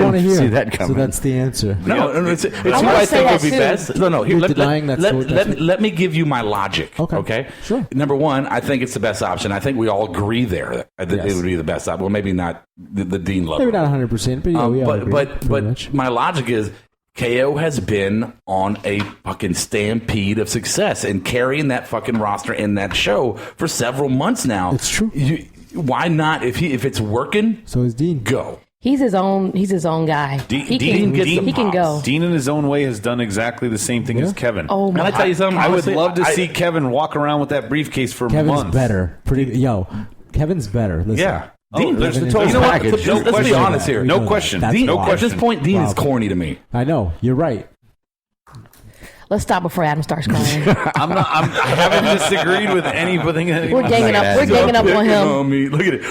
want to hear. See that coming. So that's the answer. No, it's who I think would be best. No. Here, let me give you my logic. Okay. Sure. Number one, I think it's the best option. I think we all agree there that it would be the best option. Well, maybe not the Dean level. Maybe not 100%, but yeah, we all agree, but my logic is KO has been on a fucking stampede of success and carrying that fucking roster in that show for several months now. It's true. Why not? If it's working, so is Dean. Go. He's his own guy. He can go. Dean in his own way has done exactly the same thing as Kevin. Oh my! Can I tell you something? I would love to see Kevin walk around with that briefcase for Kevin's months. Better. Kevin's better. Listen. Yeah. Dean, there's the total package. Let's be honest here. No question. At this point, Dean is corny to me. I know. You're right. Let's stop before Adam starts crying. I haven't disagreed with anything. We're ganging up on him. Look at it.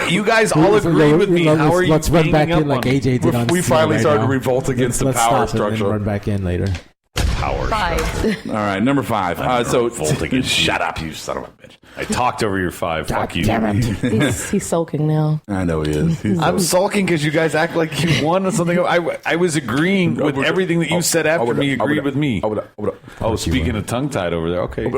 You guys all agreed with me. How are you? Let's run back in like AJ did on. We finally started to revolt against the power structure. Run back in later. Power. 5. All right, number 5. Shut up, you son of a bitch. I talked over your 5. Fuck you. Damn it. He's sulking now. I know he is. I'm sulking because you guys act like you won or something. I was agreeing with everything that you said after me. Agreed with me. Oh, speaking of tongue tied over there. Okay.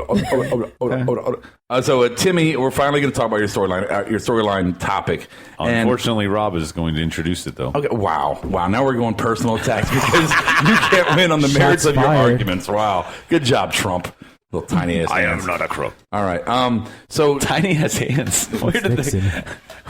So Timmy, we're finally going to talk about your storyline topic. Unfortunately, Rob is going to introduce it though. Okay. Wow. Now we're going personal attacks because you can't win on the merits of your arguments. Wow. Good job, Trump. Little tiny ass hands. I am not a crook. All right. So tiny ass hands. Where did they?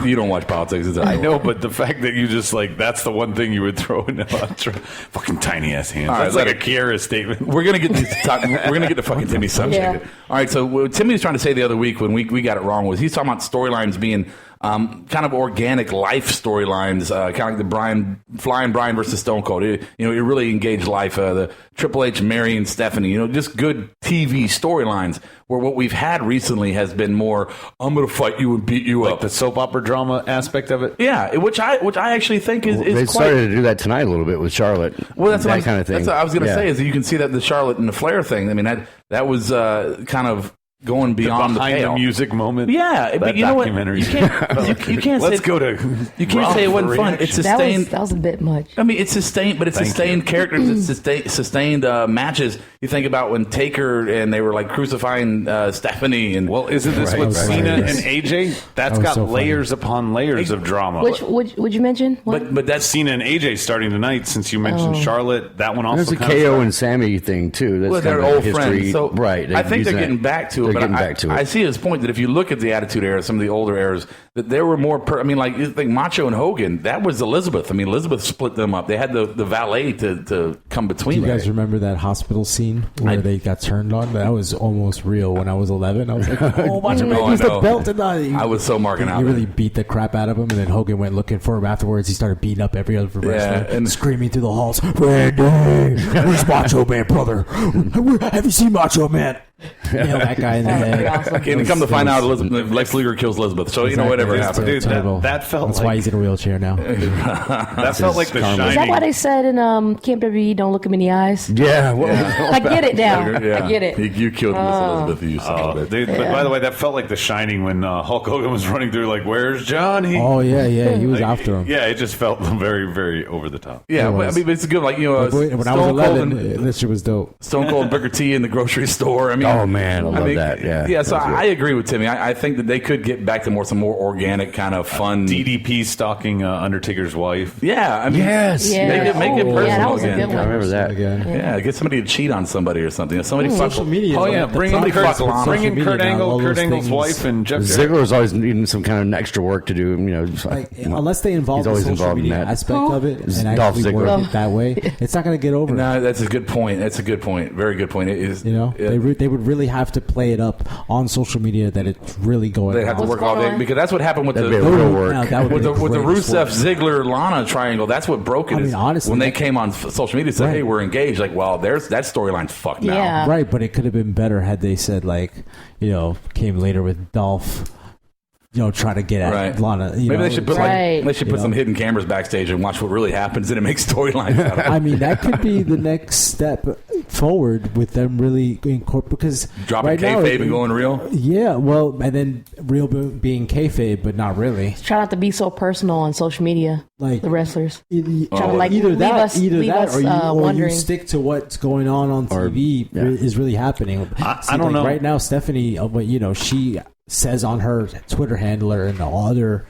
You don't watch politics. I know, but the fact that you just that's the one thing you would throw in fucking tiny ass hands. That's like a Kiara statement. We're gonna get we're gonna get to fucking Timmy subject. Yeah. All right. So what Timmy was trying to say the other week when we got it wrong was he's talking about storylines being kind of organic life storylines, kind of like the Flying Brian versus Stone Cold. It really engaged life. The Triple H marrying Stephanie, just good TV storylines. Where what we've had recently has been more, I'm going to fight you and beat you up. The soap opera drama aspect of it? Yeah, which I actually think is they quite... started to do that tonight a little bit with Charlotte. Well, that's that kind of thing. That's what I was going to say, is that you can see that the Charlotte and the Flair thing. I mean, that was kind of going beyond the pale. The music moment. Yeah, but you know what? You can't Let's say, go to. You can't say it wasn't fun. It's sustained. That was a bit much. I mean, it's sustained, but it's sustained characters. It's sustained matches. You think about when Taker and they were like crucifying Stephanie, and isn't this with Cena and AJ? That's got layers upon layers of drama. Which would you mention? What? But that's Cena and AJ starting tonight. Since you mentioned Charlotte, that one also. There's a KO and Sammy thing too. That's they're old friends, so right? I think they're getting back to it. They're getting back to it. I see his point that if you look at the Attitude Era, some of the older eras, that there were more. You think Macho and Hogan, that was Elizabeth. I mean, Elizabeth split them up. They had the valet to come between. Do you guys remember that hospital scene where they got turned on? That was almost real. When I was 11, I was like, "Oh, Macho Man used the belt tonight." I was so marking out. He really beat the crap out of him, and then Hogan went looking for him afterwards. He started beating up every other wrestler and screaming through the halls, "Randy, where's Macho Man, brother? Have you seen Macho Man?" That guy in the head. And come to find out, Lex Luger kills Elizabeth. So whatever happened. Dude, that felt. That's why he's in a wheelchair now. That felt like the Shining. Is that why they said in Camp WWE, "Don't look him in the eyes"? Yeah, I get it now. I get it. You killed Miss Elizabeth. You son of a bitch. Dude, but by the way, that felt like the Shining when Hulk Hogan was running through, like, "Where's Johnny?" Oh yeah, he was after him. Yeah, it just felt very, very over the top. Yeah, but it's good. Like when I was 11, this shit was dope. Stone Cold and Booker T in the grocery store. I mean, oh man, I love that. Yeah. So I agree with Timmy. I think that they could get back to some more organic kind of fun. DDP stalking Undertaker's wife. Yeah, I mean, yes. Make it personal that was again. A good one. I remember that. Yeah, get somebody to cheat on somebody or something. If somebody social media. Oh yeah, bring in Kurt Angle, Kurt Angle's wife, and Jeff Ziggler's always needing some kind of extra work to do. Unless they involve the social media aspect of it and actually work it that way, it's not going to get over. No, that's a good point. That's a good point. Very good point. It is. They would really have to play it up on social media that it's really going. They have to work all day because that's what happened with the Rusev Ziggler Lana triangle. That's what broke it. I mean, honestly, when they came on social media, said, "Hey, we're engaged." Like, well, that storyline's fucked now. Yeah. Right, but it could have been better had they said came later with Dolph. Try to get at Lana. Maybe they should put some hidden cameras backstage and watch what really happens, and it makes storylines out of it. I mean, that could be the next step forward with them really incorporating, because dropping kayfabe and going real. Yeah, well, and then real being kayfabe, but not really. Try not to be so personal on social media, like the wrestlers. Either that, or you stick to what's going on TV is really happening. I don't know. Right now, Stephanie, she says on her Twitter handler and all other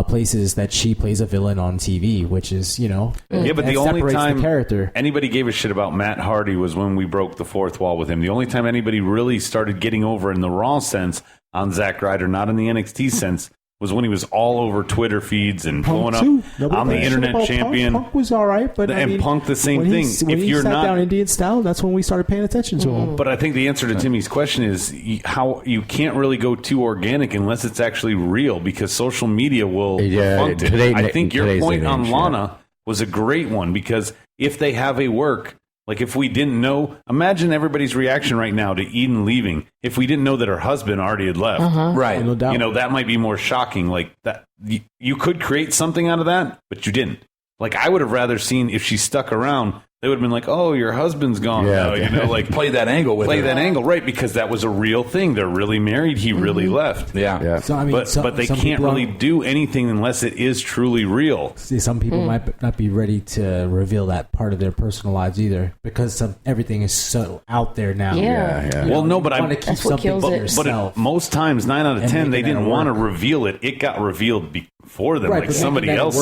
places that she plays a villain on TV, which is, but the only time character. Anybody gave a shit about Matt Hardy was when we broke the fourth wall with him. The only time anybody really started getting over in the Raw sense on Zack Ryder, not in the NXT sense, was when he was all over Twitter feeds and blowing up. I'm the internet champion. Punk was all right, but Punk the same thing. When he sat down Indian style, that's when we started paying attention to him. But I think the answer to Timmy's question is how you can't really go too organic unless it's actually real, because social media will fund it. I think your point on Lana was a great one, because if they have a work. Like, if we didn't know, imagine everybody's reaction right now to Eden leaving. If we didn't know that her husband already had left, right? No doubt. That might be more shocking. Like that, you could create something out of that, but you didn't. Like, I would have rather seen if she stuck around. They would have been like, "Oh, your husband's gone." Play that angle with that angle, right? Because that was a real thing. They're really married. He really left. Yeah. So, I mean, but they can't really do anything unless it is truly real. See, some people might not be ready to reveal that part of their personal lives either, because everything is so out there now. Yeah. Well, no, but I want to keep something for yourself. But most times, 9 out of 10, they didn't want to reveal it. It got revealed before them, like somebody else.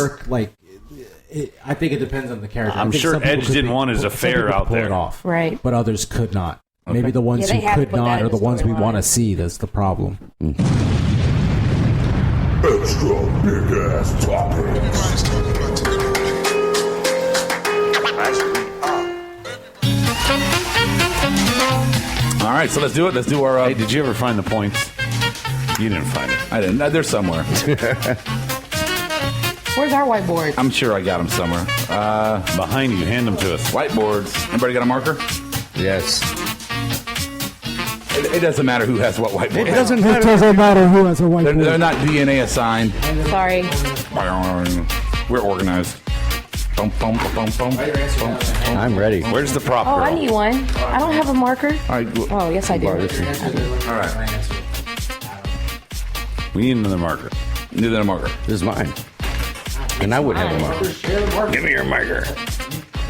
I think it depends on the character. I'm sure Edge didn't want his affair out there. It off, right? But others could not. Okay. Maybe the ones who could not are the ones we want to see. That's the problem. Extra big ass topics. All right, so let's do it. Let's do our. Hey, did you ever find the points? You didn't find it. I didn't. They're somewhere. Where's our whiteboard? I'm sure I got them somewhere. Behind you. Hand them to us. Whiteboards. Anybody got a marker? Yes. It doesn't matter who has what whiteboard. It doesn't matter who has a whiteboard. They're not DNA assigned. Sorry. We're organized. Bum, bum, bum, bum, bum. I'm ready. Where's the prop Oh, girl? I need one. I don't have a marker. All right. Oh, yes, I do. All right. We need another marker. Need another marker. This is mine. And I would have a marker. Give me your marker.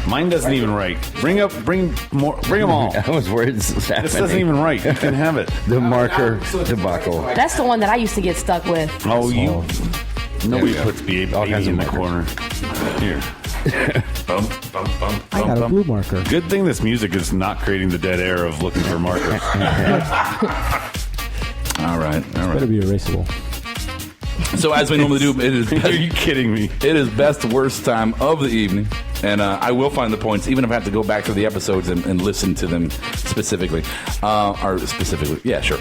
Mine doesn't even write. Bring more. Bring them all. I was worried this doesn't even write. You can have it. The marker debacle. That's the one that I used to get stuck with. Oh, you. Nobody puts baby in the corner. Here. Bum, bum, bum, I got a blue marker. Good thing this music is not creating the dead air of looking for markers. All right. Better be erasable. So as we normally do, it is. Are you kidding me? It is best worst time of the evening, and I will find the points, even if I have to go back to the episodes and listen to them specifically. Yeah, sure.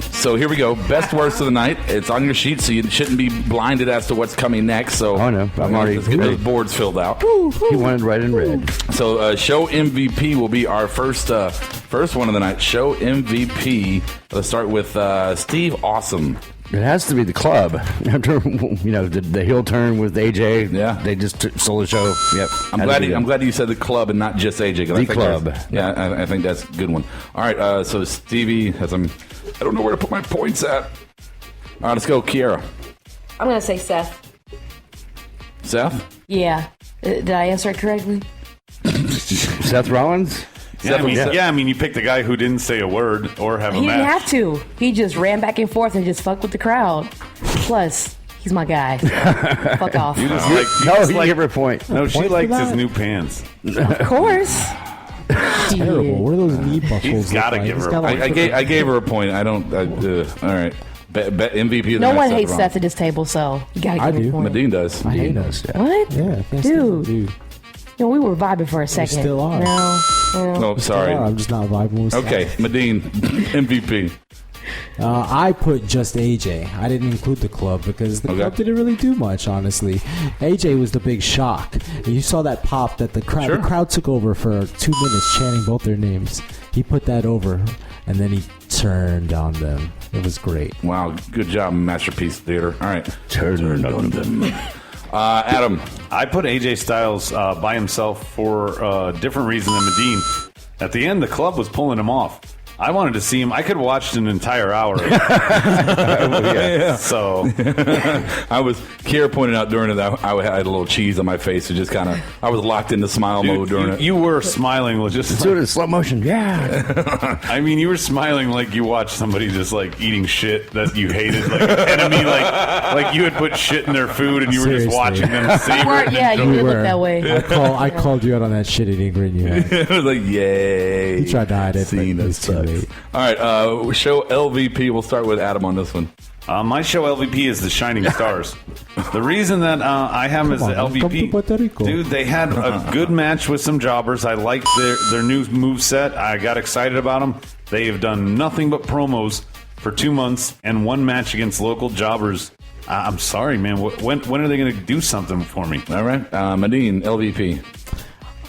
So here we go. Best worst of the night. It's on your sheet, so you shouldn't be blinded as to what's coming next. So no, I'm already. Let's get those boards filled out. He wanted red and red. So show MVP will be our first one of the night. Show MVP. Let's start with Steve Awesome. It has to be the club. After the heel turn with AJ, they just stole the show. Yep. I'm glad you said the club and not just AJ. The club. I think that's a good one. All right. So Stevie has I don't know where to put my points at. All right, let's go, Kiara. I'm gonna say Seth. Seth? Yeah. Did I answer it correctly? Seth Rollins. Yeah, I mean, you picked the guy who didn't say a word or have a match. He didn't have to. He just ran back and forth and just fucked with the crowd. Plus, he's my guy. Fuck off. You just give her a point. No, she likes his new pants. Of course. Terrible. What are those knee buckles? He's got to give her a point. I gave her a point. I don't. All right. MVP. No one hates Seth at this table, so you got to give him a point. Medine does. I hate us. What? Yeah. Dude. We were vibing for a second. We still are. No, sorry. I'm just not vibing with Okay, Medine, MVP. I put just AJ. I didn't include the club because the club didn't really do much, honestly. AJ was the big shock. And you saw that pop that the crowd took over for 2 minutes chanting both their names. He put that over, and then he turned on them. It was great. Wow, good job, Masterpiece Theater. All right. Turned on them. Adam. I put AJ Styles by himself for a different reason than Medine. At the end, the club was pulling him off. I wanted to see him. I could have watched an entire hour. So Kiara pointed out during it that I had a little cheese on my face. It just I was locked into smile mode during it. You were smiling with just do it in slow motion. Yeah. I mean, you were smiling like you watched somebody just like eating shit that you hated, like an enemy, like you had put shit in their food and you were just watching them savor it. Yeah, you did look that way. I called you out on that shit eating grin you had. It was like, yay. He tried to hide it. All right, show LVP. We'll start with Adam on this one. My show LVP is the Shining Stars. The reason that I have them as the LVP, dude, they had a good match with some jobbers. I liked their new moveset. I got excited about them. They have done nothing but promos for 2 months and one match against local jobbers. I'm sorry, man. When are they going to do something for me? All right, Medine, LVP.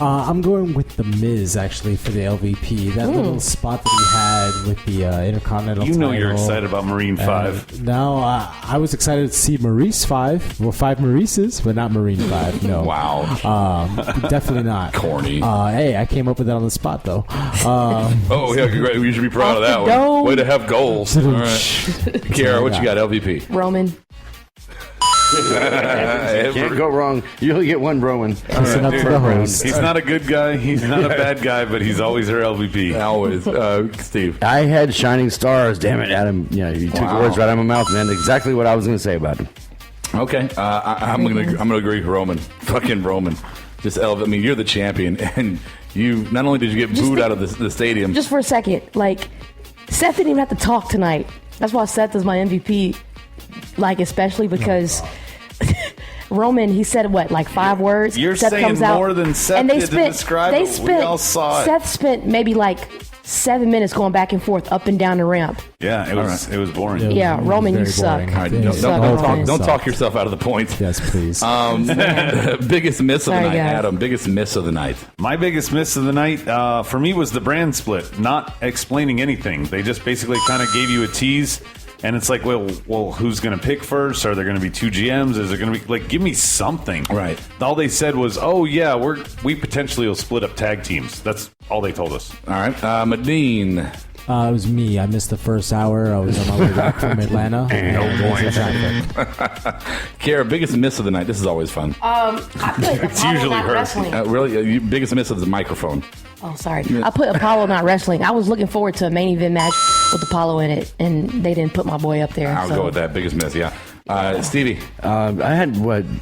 I'm going with The Miz, actually, for the LVP. That little spot that he had with the Intercontinental title. You know you're excited about Marine 5. No, I was excited to see Maurice 5. Well, 5 Maurices, but not Marine 5. No. Wow. Definitely not. Corny. Hey, I came up with that on the spot, though. Oh, yeah, great. You should be proud of that one. Way to have goals. All right. Kiara, what you got, LVP? Roman. Can't go wrong. You only get one Roman. He's not a good guy. He's not a bad guy, but he's always our LVP. Always. Steve. I had Shining Stars. Damn it, Adam. You took the words right out of my mouth, man. Exactly what I was going to say about him. Okay. I'm gonna agree with Roman. Fucking Roman. Just I mean, you're the champion, and you not only did you get booed out of the stadium. Just for a second, Seth didn't even have to talk tonight. That's why Seth is my MVP. Especially because Roman, he said 5 words. You're Seth saying comes more out, than Seth and did to describe it. We all saw it. Seth spent maybe 7 minutes going back and forth up and down the ramp. Yeah, it was boring. Yeah, Roman, you suck. All right, don't talk yourself out of the point. Yes, please. Biggest miss of the night, guys. Adam. Biggest miss of the night. My biggest miss of the night, for me, was the brand split. Not explaining anything. They just basically kind of gave you a tease. And it's like, well, who's going to pick first? Are there going to be 2 GMs? Is there going to be, like, give me something. Right. All they said was, oh, yeah, we potentially will split up tag teams. That's all they told us. All right. Medine. It was me. I missed the first hour. I was on my way back from Atlanta. Kiara, biggest miss of the night. This is always fun. It's usually her. Really? Biggest miss of the microphone. Oh, sorry. I put Apollo not wrestling. I was looking forward to a main event match with Apollo in it, and they didn't put my boy up there. I'll go with that. Biggest miss, yeah. Stevie? I had,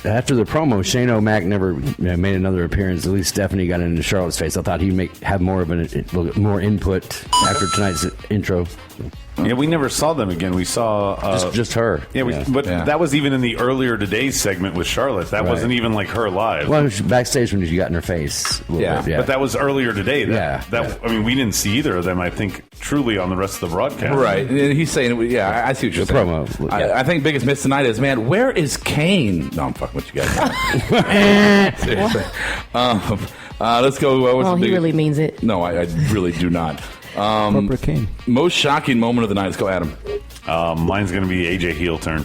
after the promo, Shane O'Mac never made another appearance. At least Stephanie got into Charlotte's face. I thought he'd have more input after tonight's intro. Yeah, we never saw them again. We saw just her. Yeah, but that was even in the earlier Today's segment with Charlotte. That wasn't even like her live. Well, backstage when she got in her face. Yeah, but that was earlier today. I mean, we didn't see either of them. I think truly on the rest of the broadcast. Right, and he's saying, I see what you're saying. Promo. I think biggest miss tonight is, man, where is Kane? No, I'm fucking with you guys. Seriously. Let's go. He really means it. No, I really do not. Most shocking moment of the night. Let's go, Adam. Mine's going to be AJ heel turn.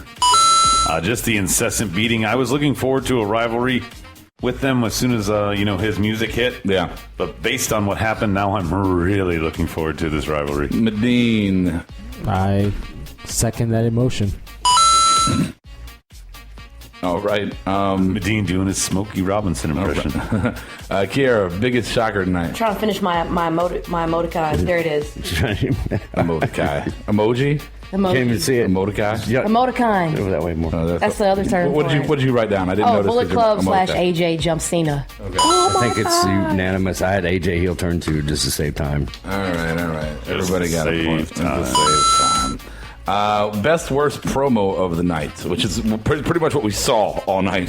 Just the incessant beating. I was looking forward to a rivalry with them as soon as his music hit. Yeah. But based on what happened, now I'm really looking forward to this rivalry. Medine. I second that emotion. All right. Medine doing his Smokey Robinson impression. Kiara, biggest shocker tonight. I'm trying to finish my emoticon. There it is. Emoji? Can't even see it. Emoticon? Yeah. Emoticon. Over that way more. That's the other term. What did you write down? I didn't notice. Bullet Club / AJ jump Cena. Okay. I think it's unanimous. I had AJ heel turn too, just to save time. All right. Everybody got a point. Save time. Best worst promo of the night, which is pretty much what we saw all night.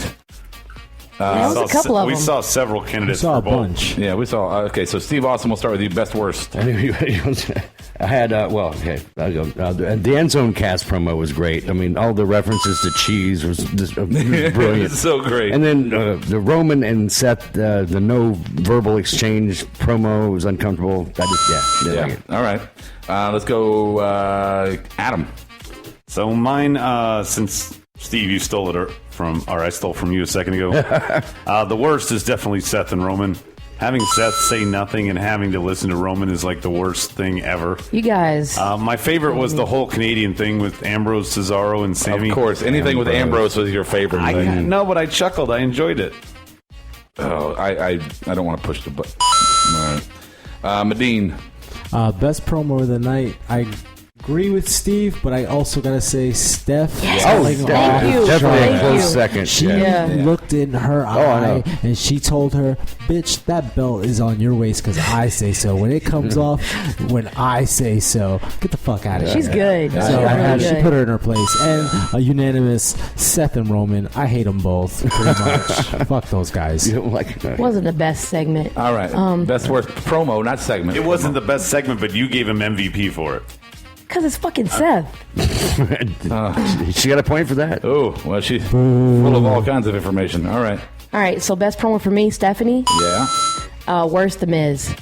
There was a couple of them. We saw several candidates. We saw a for both. bunch. Yeah, we saw. Okay, so Steve Austin, we'll start with you. Best worst. I had, I'll go. The End Zone Cast promo was great. I mean, all the references to cheese was just brilliant. It's so great. And then the Roman and Seth, the no verbal exchange promo was uncomfortable. All right. Let's go, Adam. So mine, since Steve, you stole it I stole from you a second ago. The worst is definitely Seth and Roman. Having Seth say nothing and having to listen to Roman is like the worst thing ever. You guys. My favorite was the whole Canadian thing with Ambrose, Cesaro, and Sammy. Of course. Anything with Ambrose was your favorite thing. No, but I chuckled. I enjoyed it. Oh, I don't want to push the button. All right. Medine. Best promo of the night. I agree with Steve, but I also gotta say Steph. Yes. Thank you. Definitely a close second. She looked in her eye and she told her, "Bitch, that belt is on your waist because I say so. When it comes off, when I say so, get the fuck out of here." She's good. So she put her in her place. And a unanimous Seth and Roman. I hate them both pretty much. Fuck those guys. You don't like it. Wasn't the best segment. All right. Best worst promo, not segment. It wasn't the best segment, but you gave him MVP for it. Because it's fucking Seth. She got a point for that. Oh, well, she's full of all kinds of information. All right. So best promo for me, Stephanie. Yeah. Worst, The Miz.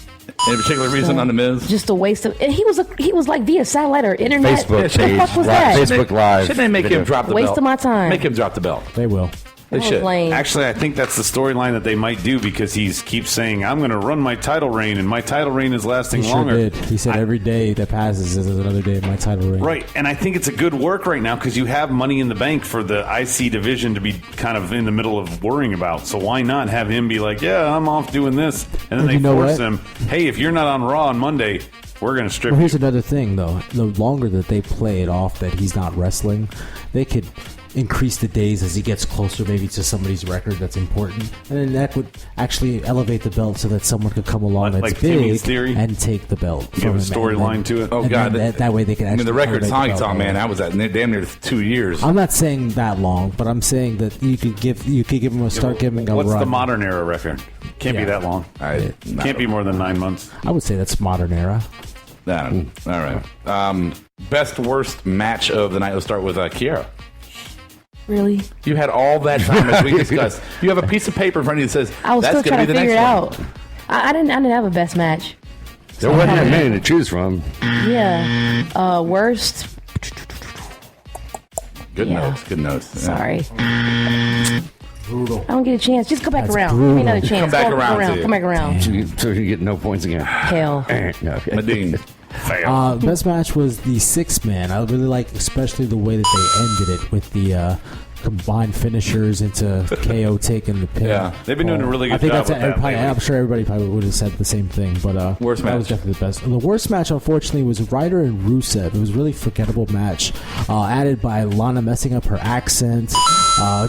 Any particular reason on The Miz? Just a waste of. And he was like via satellite or internet. Facebook What the fuck was that? Facebook Live. Should they make him drop the belt? Waste of my time. Make him drop the belt. They will. They should. Lame. Actually, I think that's the storyline that they might do because he keeps saying, "I'm going to run my title reign, and my title reign is lasting longer." He did. He said every day that passes is another day of my title reign. Right, and I think it's a good work right now because you have Money in the Bank for the IC division to be kind of in the middle of worrying about. So why not have him be like, "Yeah, I'm off doing this," and then they force him, "Hey, if you're not on Raw on Monday, we're going to strip you." Here's another thing, though. The longer that they play it off that he's not wrestling, they could increase the days as he gets closer maybe to somebody's record that's important, and then that would actually elevate the belt so that someone could come along that's like big theory? And take the belt. Give a storyline to it. Oh God! That way they can actually. I mean, the record's elevate honky tonk, man. That was damn near 2 years. I'm not saying that long, but I'm saying that you could give him a start giving a What's run. the modern era record? Can't be that long. Can't be more than 9 months. I would say that's modern era. All right. Best worst match of the night. Let's start with Kiara. Really? You had all that time as we discussed. You have a piece of paper in front of you that says I was that's still trying to figure it out. I didn't have a best match. There wasn't that many to choose from. Yeah. Worst. Good notes. Sorry. Brutal. I don't get a chance. Just go back around. Give me another chance. Come back around. Come back around. So you get no points again. Hell. Medine. Best match was the 6-man. I really like, especially the way that they ended it with the combined finishers into KO taking the pin. Yeah, they've been doing a really good job with that. I'm sure everybody probably would have said the same thing, but worst match. That was definitely the best. The worst match, unfortunately, was Ryder and Rusev. It was a really forgettable match, added by Lana messing up her accent.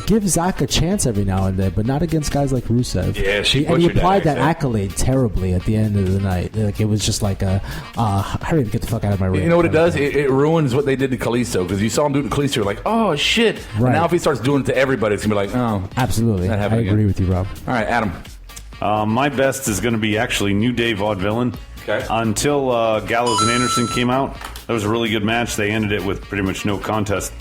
Give Zach a chance every now and then, but not against guys like Rusev. Yeah, and he applied that accolade terribly at the end of the night. Like, it was just like hurry up, get the fuck out of my ring. You know what it does? It ruins what they did to Kalisto, because you saw him do it to Kalisto, you're like, oh shit. Right. And now if he starts doing it to everybody, it's gonna be like, oh, absolutely. I agree with you, Rob. All right, Adam. My best is going to be actually New Day Vaudevillain. Okay. Until Gallows and Anderson came out, that was a really good match. They ended it with pretty much no contest.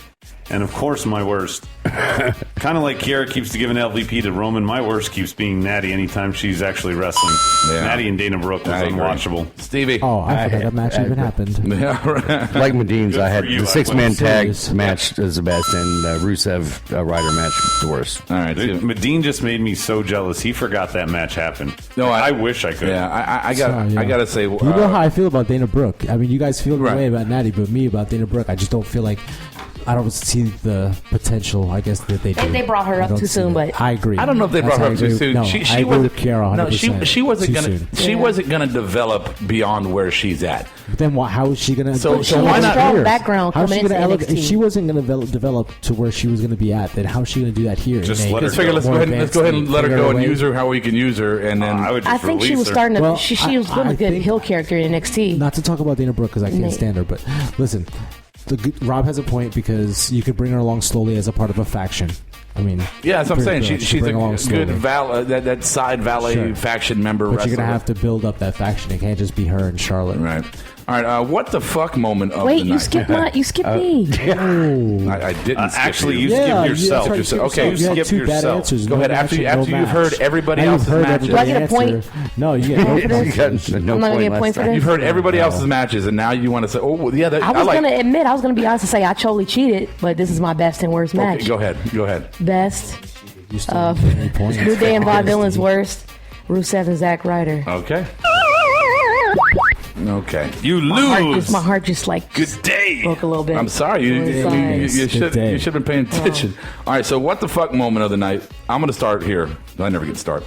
And of course, my worst. Kind of like Kiara keeps giving LVP to Roman, my worst keeps being Natty anytime she's actually wrestling. Yeah. Natty and Dana Brooke was unwatchable. Stevie. Oh, I forgot that match even happened. Yeah, right. Like Medine's, I had the 6-man tag match as the best, and Rusev Ryder match the worst. All right. Medine just made me so jealous. He forgot that match happened. No, I wish I could. Yeah, I got to say. You know how I feel about Dana Brooke. I mean, you guys feel the way about Natty, but me about Dana Brooke, I just don't feel like. I don't see the potential, I guess, that they do. They brought her up too soon, but I agree. I don't know if they brought her up too soon. No, I agree with Kiara 100%. No, she wasn't going to develop beyond where she's at. But then how is she going to? So why not? Strong background coming into NXT. If she wasn't going to develop to where she was going to be at, then how is she going to do that here? Just let her go. Let's go ahead and let her go and use her how we can use her, and then I think she was starting to. She was really good heel character in NXT. Not to talk about Dana Brooke because I can't stand her, but listen. Rob has a point because you could bring her along slowly as a part of a faction. I mean, yeah, that's what I'm saying. She's a good that side valet faction member. But you're gonna have to build up that faction. It can't just be her and Charlotte, right? All right, what the fuck moment of the night? Wait, you skipped me. I didn't skip actually, you skipped yourself. Okay, you skipped yourself. Go ahead. After you've heard everybody else's matches. Do I get a point? No, you get no point for this. You've heard everybody else's matches, and now you want to say, oh, yeah. I was going to admit, I was going to be honest and say I totally cheated, but this is my best and worst match. Okay, go ahead. Best. New Day and Vaudevillain's worst. Rusev and Zack Ryder. Okay. Okay. You lose. My heart just like good day. Broke a little bit. I'm sorry. You should have been paying attention. All right. So what the fuck moment of the night? I'm going to start here. I never get to start.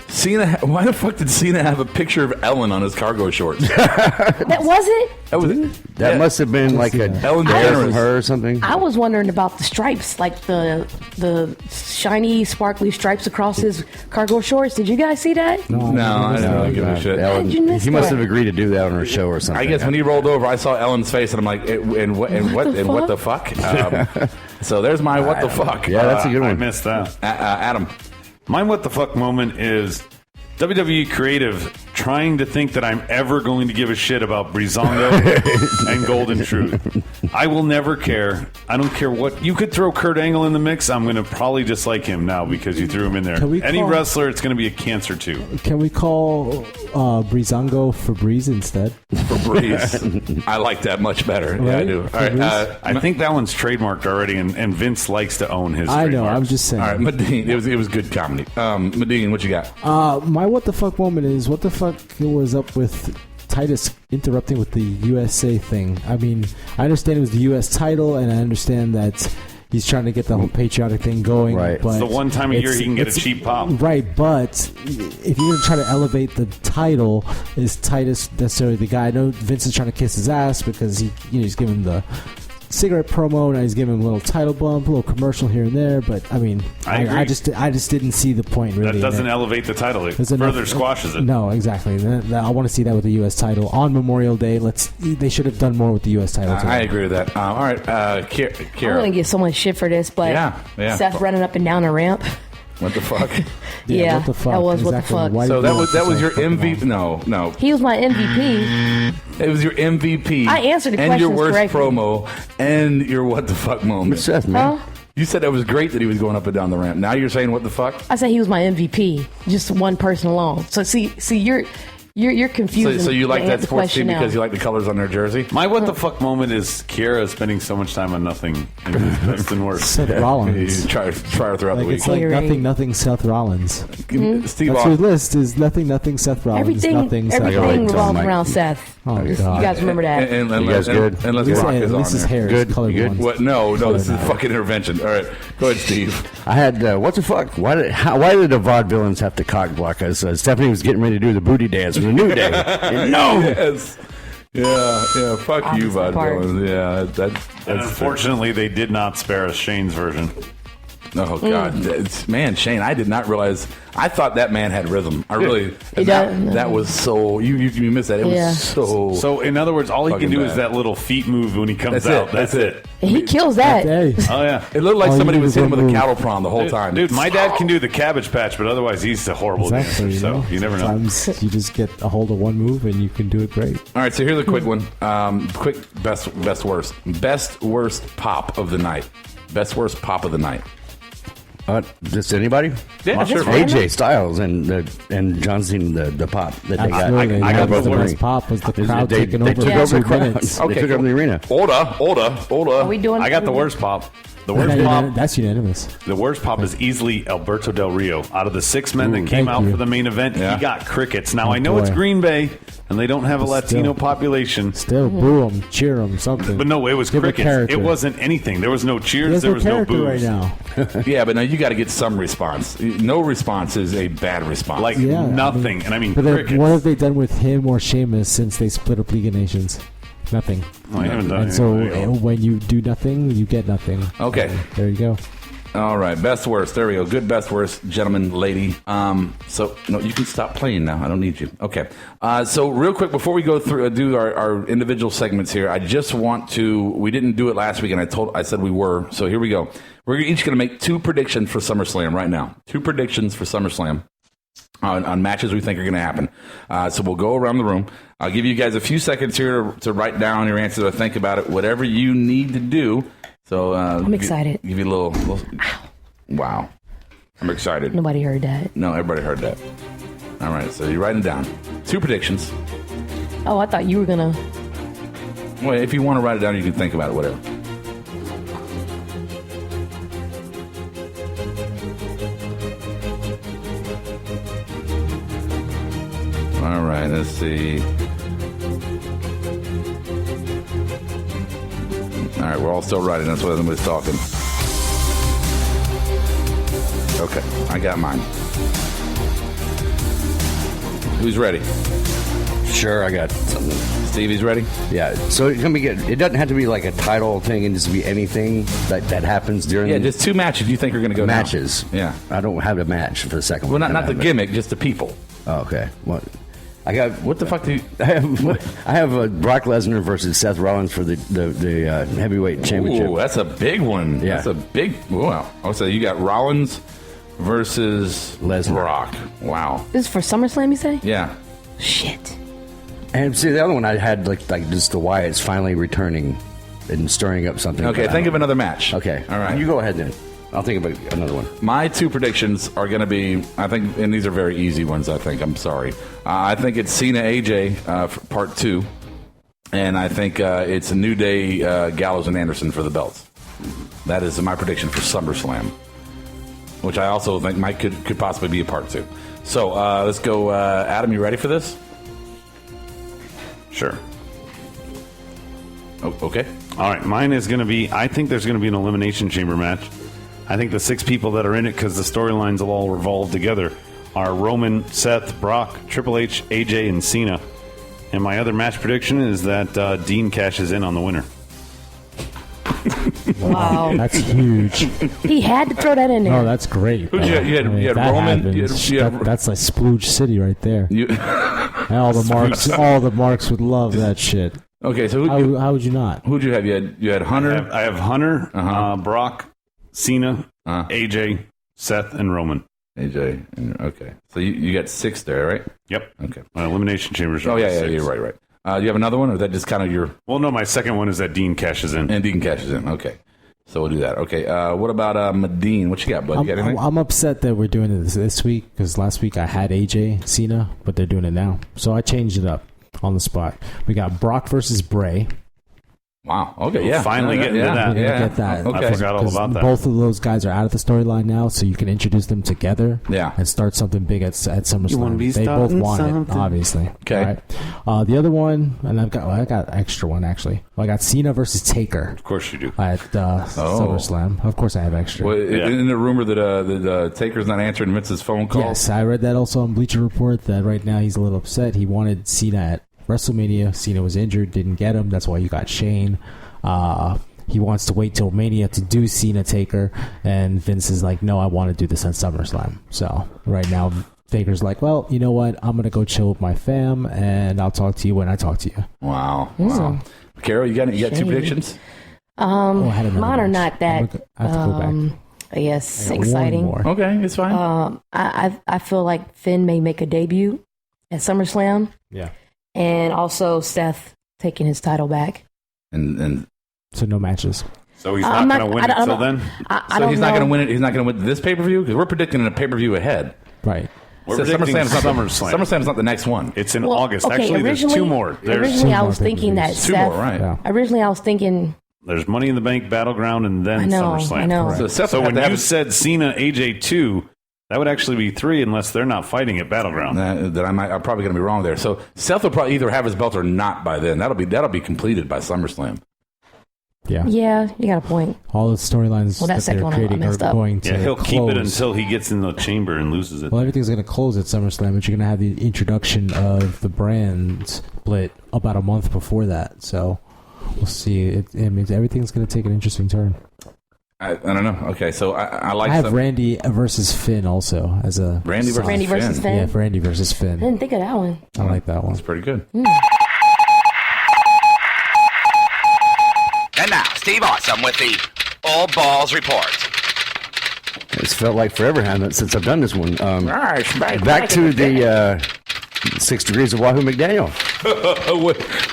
Cena. Why the fuck did Cena have a picture of Ellen on his cargo shorts? That was it. That must have been like a Ellen from her or something. I was wondering about the stripes, like the shiny, sparkly stripes across his cargo shorts. Did you guys see that? No, I didn't really give a shit. Ellen, he must have agreed to do that on her show or something. I guess when he rolled over, I saw Ellen's face, and I'm like, what the fuck? So there's my what the fuck. Yeah, that's a good one. I missed that. Adam. My what the fuck moment is WWE Creative trying to think that I'm ever going to give a shit about Breezango and Golden Truth. I will never care. I don't care what. You could throw Kurt Angle in the mix. I'm going to probably dislike him now because you threw him in there. Any wrestler, it's going to be a cancer too. Can we call Breezango Febreze instead? Febreze. I like that much better. Right? Yeah, I do. All right, I think that one's trademarked already, and Vince likes to own his trademarks. I know. I'm just saying. All right, Medine. It was good comedy. Medine, what you got? My what the fuck moment is what the fuck was up with Titus interrupting with the USA thing. I mean, I understand it was the US title, and I understand that he's trying to get the whole patriotic thing going. Right. But it's the one time a year he can get a cheap pop. Right, but if you're going to try to elevate the title, is Titus necessarily the guy? I know Vince is trying to kiss his ass because he's giving the cigarette promo, and he's giving him a little title bump, a little commercial here and there, but I mean, I just didn't see the point really. That doesn't elevate the title; it further squashes it. No, exactly. I want to see that with the U.S. title on Memorial Day. They should have done more with the U.S. title. I agree with that. All right, Kiara. I'm going to get so much shit for this, but Seth running up and down a ramp. What the fuck? Yeah, what the fuck? that was exactly. What the fuck. So that was your MVP. No. He was my MVP. It was your MVP. I answered the and questions your worst correctly. promo and your what the fuck moment. Seth, man. Huh? You said it was great that he was going up and down the ramp. Now you're saying what the fuck? I said he was my MVP. Just one person alone. So see, you're confusing. So you like the that sports team question because now. you like the colors on their jersey? My what the fuck moment is Kiara spending so much time on nothing and his best and worst. Seth Rollins. You try her throughout the week. It's like nothing, Seth Rollins. Mm-hmm. Steve, that's your list is nothing, Seth Rollins. Everything Seth Rollins. revolves around Seth. Oh, God. You guys remember that? And you guys good? Unless Brock is on Lisa's there. hair is colored Good. ones. What? No, this is a fucking intervention. All right, go ahead, Steve. I had what the fuck? Why did the vaudevillains have to cock block us? Stephanie was getting ready to do the booty dance with a New Day. No. Yes. Yeah. Fuck you, vaudevillains. Yeah, that's unfortunately, they did not spare us Shane's version. Oh God, man, Shane! I did not realize. I thought that man had rhythm. I really. That was so. You missed that. It was so. So in other words, all he can do is that little feet move when he comes out. That's it. He kills that. Oh yeah. It looked like somebody was hitting him with a cattle prod the whole time. Dude, my dad can do the cabbage patch, but otherwise he's a horrible dancer. So you never know. Sometimes you just get a hold of one move and you can do it great. All right, so here's a quick one. Quick best worst pop of the night. Best worst pop of the night. Just anybody? Yeah, sure. AJ Styles and John Cena, the pop that they got. I got the the worst pop was the crowd taking they over. took over the crowd. Minutes. They took over the arena. Order. Are we doing? I got the worst pop. The worst pop. That's unanimous. The worst pop is easily Alberto Del Rio. Out of the 6 men that came out for the main event, he got crickets. Now, I know it's Green Bay, and they don't have a Latino population. Still, boo them, cheer them, something. But no, it was crickets. It wasn't anything. There was no cheers. There was no boos. Right now. Yeah, but now you got to get some response. No response is a bad response. Like nothing. And I mean, but crickets. What have they done with him or Sheamus since they split up League of Nations? Nothing. Well, I haven't done and so when you do nothing, you get nothing. Okay. There you go. All right. Best worst. There we go. Good best worst, gentleman, lady. So no, you can stop playing now. I don't need you. Okay. So real quick before we go through do our individual segments here, I just want to. We didn't do it last week, and I said we were. So here we go. We're each going to make 2 predictions for SummerSlam right now. 2 predictions for SummerSlam. On matches we think are going to happen. So we'll go around the room. I'll give you guys a few seconds here to write down your answers or think about it, whatever you need to do. So I'm excited. Give you a little wow. I'm excited. Nobody heard that. No, everybody heard that. All right, so you're writing down 2 predictions. Oh, I thought you were going to. Well, if you want to write it down, you can think about it, whatever. All right, let's see. All right, we're all still writing. That's why everybody's talking. Okay, I got mine. Who's ready? Sure, I got something. Stevie's ready? Yeah. So it doesn't have to be like a title thing, and just be anything that happens during. Yeah, just 2 matches you think are going to go matches. Now. Yeah, I don't have a match for the second one. Well, not the gimmick, just the people. Oh, okay. What? I got. What the fuck do you? I have Brock Lesnar versus Seth Rollins for the heavyweight championship. Ooh, that's a big one. Yeah. That's a big. Wow. So you got Rollins versus Lesnar. Brock. Wow. This is for SummerSlam, you say? Yeah. Shit. And see, the other one I had like just the Wyatts finally returning and stirring up something. Okay, think of another match. Okay. All right. You go ahead then. I'll think about another one. My 2 predictions are going to be, I think, and these are very easy ones, I think. I'm sorry. I think it's Cena AJ for part 2. And I think it's a New Day Gallows and Anderson for the belts. That is my prediction for SummerSlam, which I also think could possibly be a part 2. So let's go. Adam, you ready for this? Sure. Oh, okay. All right. Mine is going to be, I think there's going to be an Elimination Chamber match. I think the 6 people that are in it, because the storylines will all revolve together, are Roman, Seth, Brock, Triple H, AJ, and Cena. And my other match prediction is that Dean cashes in on the winner. Wow. That's huge. He had to throw that in there. Oh, that's great. You had Roman. That's like Splooge City right there. All the marks would love that shit. Okay, so how would you not? Who'd you have? You had Hunter. I have Hunter, Brock, Cena, AJ, Seth, and Roman. AJ. Okay. So you got 6 there, right? Yep. Okay. Elimination Chambers. Oh, yeah, you're right. You have another one, or is that just kind of your... Well, no, my second one is that Dean cashes in. And Dean cashes in. Okay. So we'll do that. Okay. What about Medine? What you got, bud? You got anything? I'm upset that we're doing this week because last week I had AJ Cena, but they're doing it now. So I changed it up on the spot. We got Brock versus Bray. Wow. Okay. Yeah. Finally getting to that. Get that. Okay. I forgot all about that. Both of those guys are out of the storyline now, so you can introduce them together. Yeah. And start something big at SummerSlam. You wanna be they both want something? it, obviously. Okay. All right. The other one, and I got an extra one actually. I got Cena versus Taker. Of course you do. At SummerSlam. Of course I have extra. Well, isn't there a rumor that Taker's not answering Vince's phone calls? Yes, I read that also on Bleacher Report that right now he's a little upset. He wanted Cena at WrestleMania. Cena was injured, didn't get him. That's why you got Shane. He wants to wait till Mania to do Cena Taker, and Vince is like, no, I want to do this at SummerSlam. So right now, Taker's like, well, you know what? I'm going to go chill with my fam, and I'll talk to you when I talk to you. Wow. Carol, you got 2 predictions? Mine are not that. I have to go back. Yes, exciting. Okay, it's fine. I feel like Finn may make a debut at SummerSlam. Yeah. And also Seth taking his title back. And so no matches. So he's not going to win it until then? So he's not going to win it. He's not going to win this pay-per-view? Because we're predicting a pay-per-view ahead. Right. We're predicting SummerSlam. SummerSlam's not the next one. It's in August. Okay, actually, there's 2 more. Originally, I was thinking that Seth... 2 more, right. Yeah. Originally, I was thinking... There's Money in the Bank, Battleground, and then SummerSlam. I know. So when you said Cena, AJ 2... That would actually be 3 unless they're not fighting at Battleground. I'm probably going to be wrong there. So Seth will probably either have his belt or not by then. That'll be completed by SummerSlam. Yeah. Yeah, you got a point. All the storylines that they're creating are going to he'll close. keep it until he gets in the chamber and loses it. Well, everything's going to close at SummerSlam, but you're going to have the introduction of the brand split about a month before that. So we'll see. It means everything's going to take an interesting turn. I don't know. Okay, so I have Randy versus Finn also as a Randy versus Finn. Yeah, Randy versus Finn. I didn't think of that one. I like that one. That's pretty good. And now, Steve Awesome with the All Balls Report. It's felt like forever since I've done this one. Back to the 6 Degrees of Wahoo McDaniel.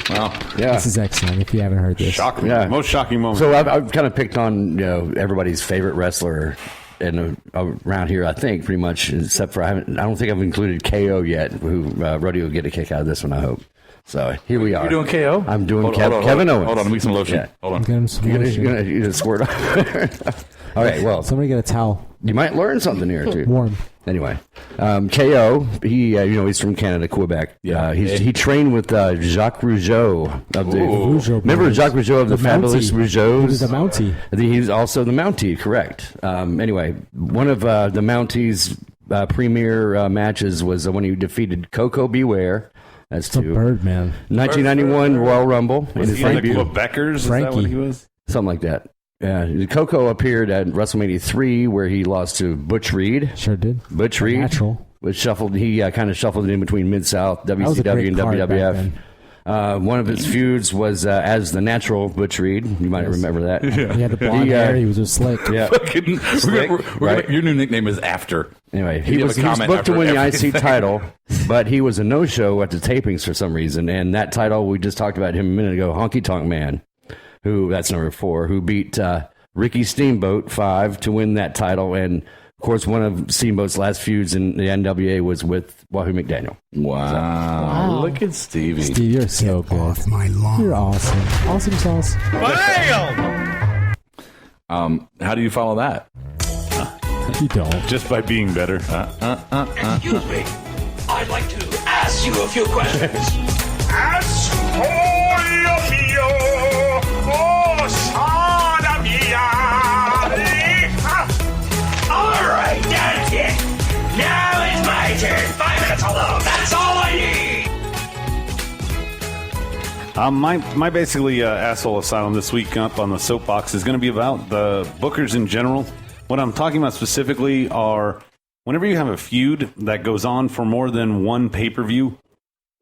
Wow. Yeah. This is excellent if you haven't heard this. Shocking. Yeah. Most shocking moment. So I've kind of picked on everybody's favorite wrestler around here, I think, pretty much, except for I don't think I've included KO yet, who Roadie will get a kick out of this one, I hope. So here we are. You're doing KO? I'm doing Kevin Owens. Hold on, let me get some lotion. Yeah. Hold on. Get him some lotion. You're gonna squirt off. All right, well. Somebody get a towel. You might learn something here, too. Warm. Anyway, KO, he he's from Canada, Quebec. Yeah. He trained with Jacques Rougeau. Remember Jacques Rougeau of the Fabulous Rougeaus? He was the Mountie. He's also the Mountie, correct. Anyway, one of the Mountie's premier matches was when he defeated Coco Beware. That's the Birdman. 1991 Royal Rumble. Was he in the Quebecers? Is that what he was? Something like that. Yeah, Coco appeared at WrestleMania 3, where he lost to Butch Reed. Sure did. Butch Reed. Natural. He kind of shuffled it in between Mid-South, WCW, and WWF. One of his feuds was as the Natural Butch Reed. You might remember that. Yeah. He had the blonde hair. He was just slick. Yeah. Slick, your new nickname is After. Anyway, he was booked to win the IC title, but he was a no-show at the tapings for some reason. And that title, we just talked about him a minute ago, Honky Tonk Man. That's number 4, who beat Ricky Steamboat 5 to win that title. And, of course, one of Steamboat's last feuds in the NWA was with Wahoo McDaniel. Wow. Look at Stevie. Steve, you're so good. Off my lawn. You're awesome. Awesome sauce. Bam! How do you follow that? You don't. Just by being better. Excuse me. I'd like to ask you a few questions. All right, that's it. Now it's my turn. 5 minutes alone. That's all I need. My basically asshole asylum this week up on the soapbox is going to be about the bookers in general. What I'm talking about specifically are whenever you have a feud that goes on for more than one pay-per-view,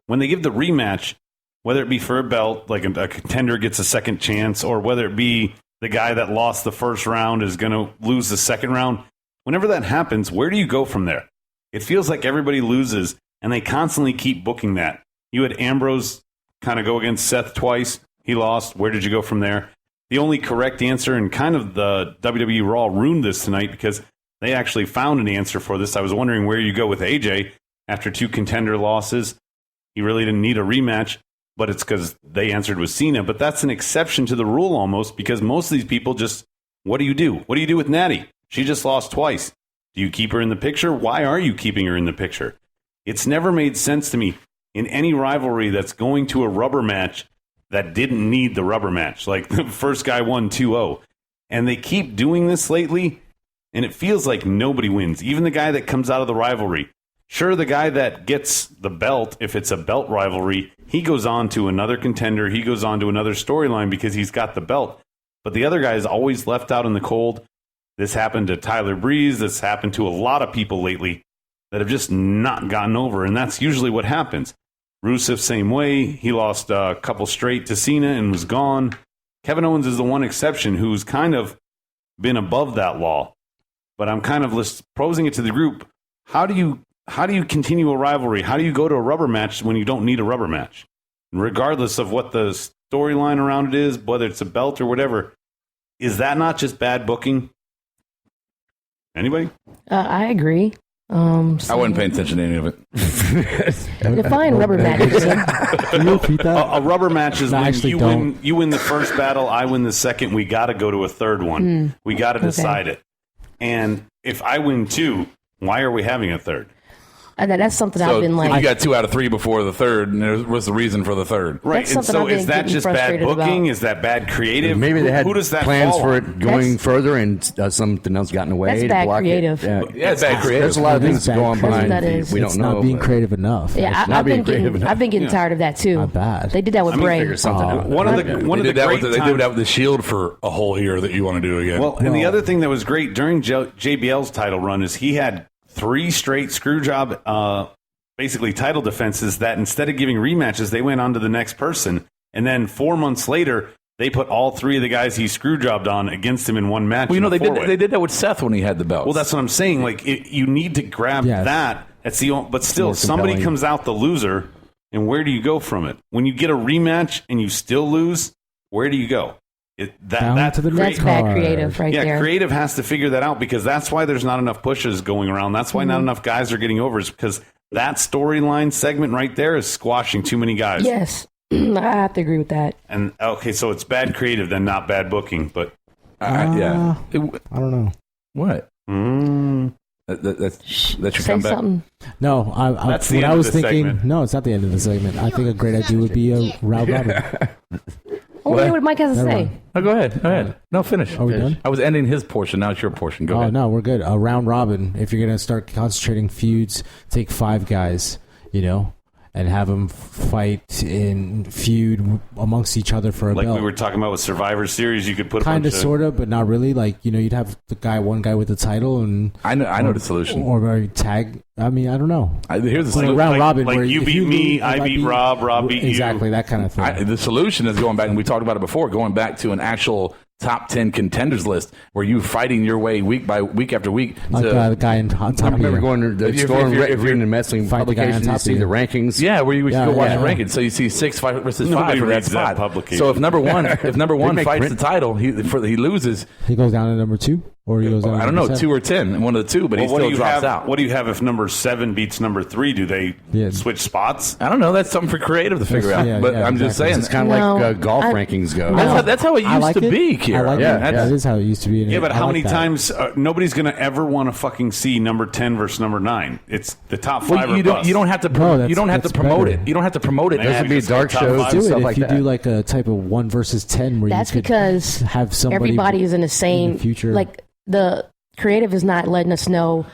when they give the rematch, whether it be for a belt, like a contender gets a second chance, or whether it be the guy that lost the first round is going to lose the second round, Whenever that happens, where do you go from there? It feels like everybody loses, and they constantly keep booking that. You had Ambrose kind of go against Seth twice. He lost. Where did you go from there? The only correct answer, and kind of the WWE Raw ruined this tonight because they actually found an answer for this. I was wondering where you go with AJ after 2 contender losses. He really didn't need a rematch, but it's because they answered with Cena. But that's an exception to the rule almost, because most of these people just, what do you do? What do you do with Natty? She just lost twice. Do you keep her in the picture? Why are you keeping her in the picture? It's never made sense to me in any rivalry that's going to a rubber match that didn't need the rubber match. Like the first guy won 2-0. And they keep doing this lately, and it feels like nobody wins. Even the guy that comes out of the rivalry. Sure, the guy that gets the belt, if it's a belt rivalry, he goes on to another contender. He goes on to another storyline because he's got the belt. But the other guy is always left out in the cold. This happened to Tyler Breeze. This happened to a lot of people lately that have just not gotten over, and that's usually what happens. Rusev, same way. He lost a couple straight to Cena and was gone. Kevin Owens is the one exception who's kind of been above that law. But I'm kind of posing it to the group. How do you continue a rivalry? How do you go to a rubber match when you don't need a rubber match? Regardless of what the storyline around it is, whether it's a belt or whatever, is that not just bad booking? Anybody? I agree. I wasn't paying attention to any of it. Define rubber matches. Can you repeat that? A rubber match is when you win the first battle, I win the second. We got to go to a third one. We got to decide it. And if I win 2, why are we having a third? That's something I've been like. You got 2 out of 3 before the third, and there was the reason for the third. Right. And so is that just bad booking? Is that bad creative? Maybe they had Who does that plans fall for on? it going further, and something else got in the way. That's to bad block creative. It. Yeah, it's bad creative. There's a lot of things going behind. We don't know. Not being creative enough. Yeah, I've been getting tired of that too. Not bad. They did that with Bray. One of the they did that with the Shield for a whole year that you want to do again. Well, and the other thing that was great during JBL's title run is he had 3 straight screw job basically title defenses that instead of giving rematches, they went on to the next person. And then 4 months later, they put all 3 of the guys he screw jobbed on against him in one match. Well, they did that with Seth when he had the belt. Well, that's what I'm saying. Like you need to grab that. That's the only, but still, somebody comes out the loser, and where do you go from it? When you get a rematch and you still lose, where do you go? That's bad creative right there. Yeah, creative has to figure that out because that's why there's not enough pushes going around. That's why not enough guys are getting over is because that storyline segment right there is squashing too many guys. Yes, I have to agree with that. And okay, so it's bad creative, then not bad booking. But yeah, I don't know what. That should come back. Something. No, That's the what end I of was the thinking. segment. No, it's not the end of the segment. I think a great idea would be a round robin. I want to hear what Mike has to say. Oh, go ahead. No, finish. Are we done? I was ending his portion. Now it's your portion. Go ahead. No, we're good. A round robin. If you're going to start concentrating feuds, take 5 guys, and have them fight in feud amongst each other for a belt. Like we were talking about with Survivor Series, you could put kind of, sort of, but not really. Like you'd have one guy with the title, and I know the solution, or tag. I mean, I don't know. Here's the solution: round robin, like where you beat me, I beat Rob, Rob beat you. Exactly, that kind of thing. The solution is going back, and we talked about it before, going back to an actual top 10 contenders list where you fighting your way week after week. Like the guy on top. I remember going to the store and reading the messing publications, you see the rankings. Yeah, where you go watch the rankings. So you see 6 versus 5 for that spot. So if number one fights the title, he loses. He goes down to number 2, or he goes down. I don't know, 2 or 10, one of the 2, but he still drops out. What do you have if number 7 beats number 3? Do they switch spots? I don't know. That's something for creative to figure out. But I'm just saying, it's kind of like golf rankings go. That's how it used to be. I like that is how it used to be. Yeah, but how many times nobody's going to ever want to fucking see number 10 versus number 9? It's the top 5 you don't have to promote it. You don't have to promote it. There's would be dark shows and stuff like that. If you do like a type of 1 versus 10 where that's you could because have somebody everybody is in the same future. Like the creative is not letting us know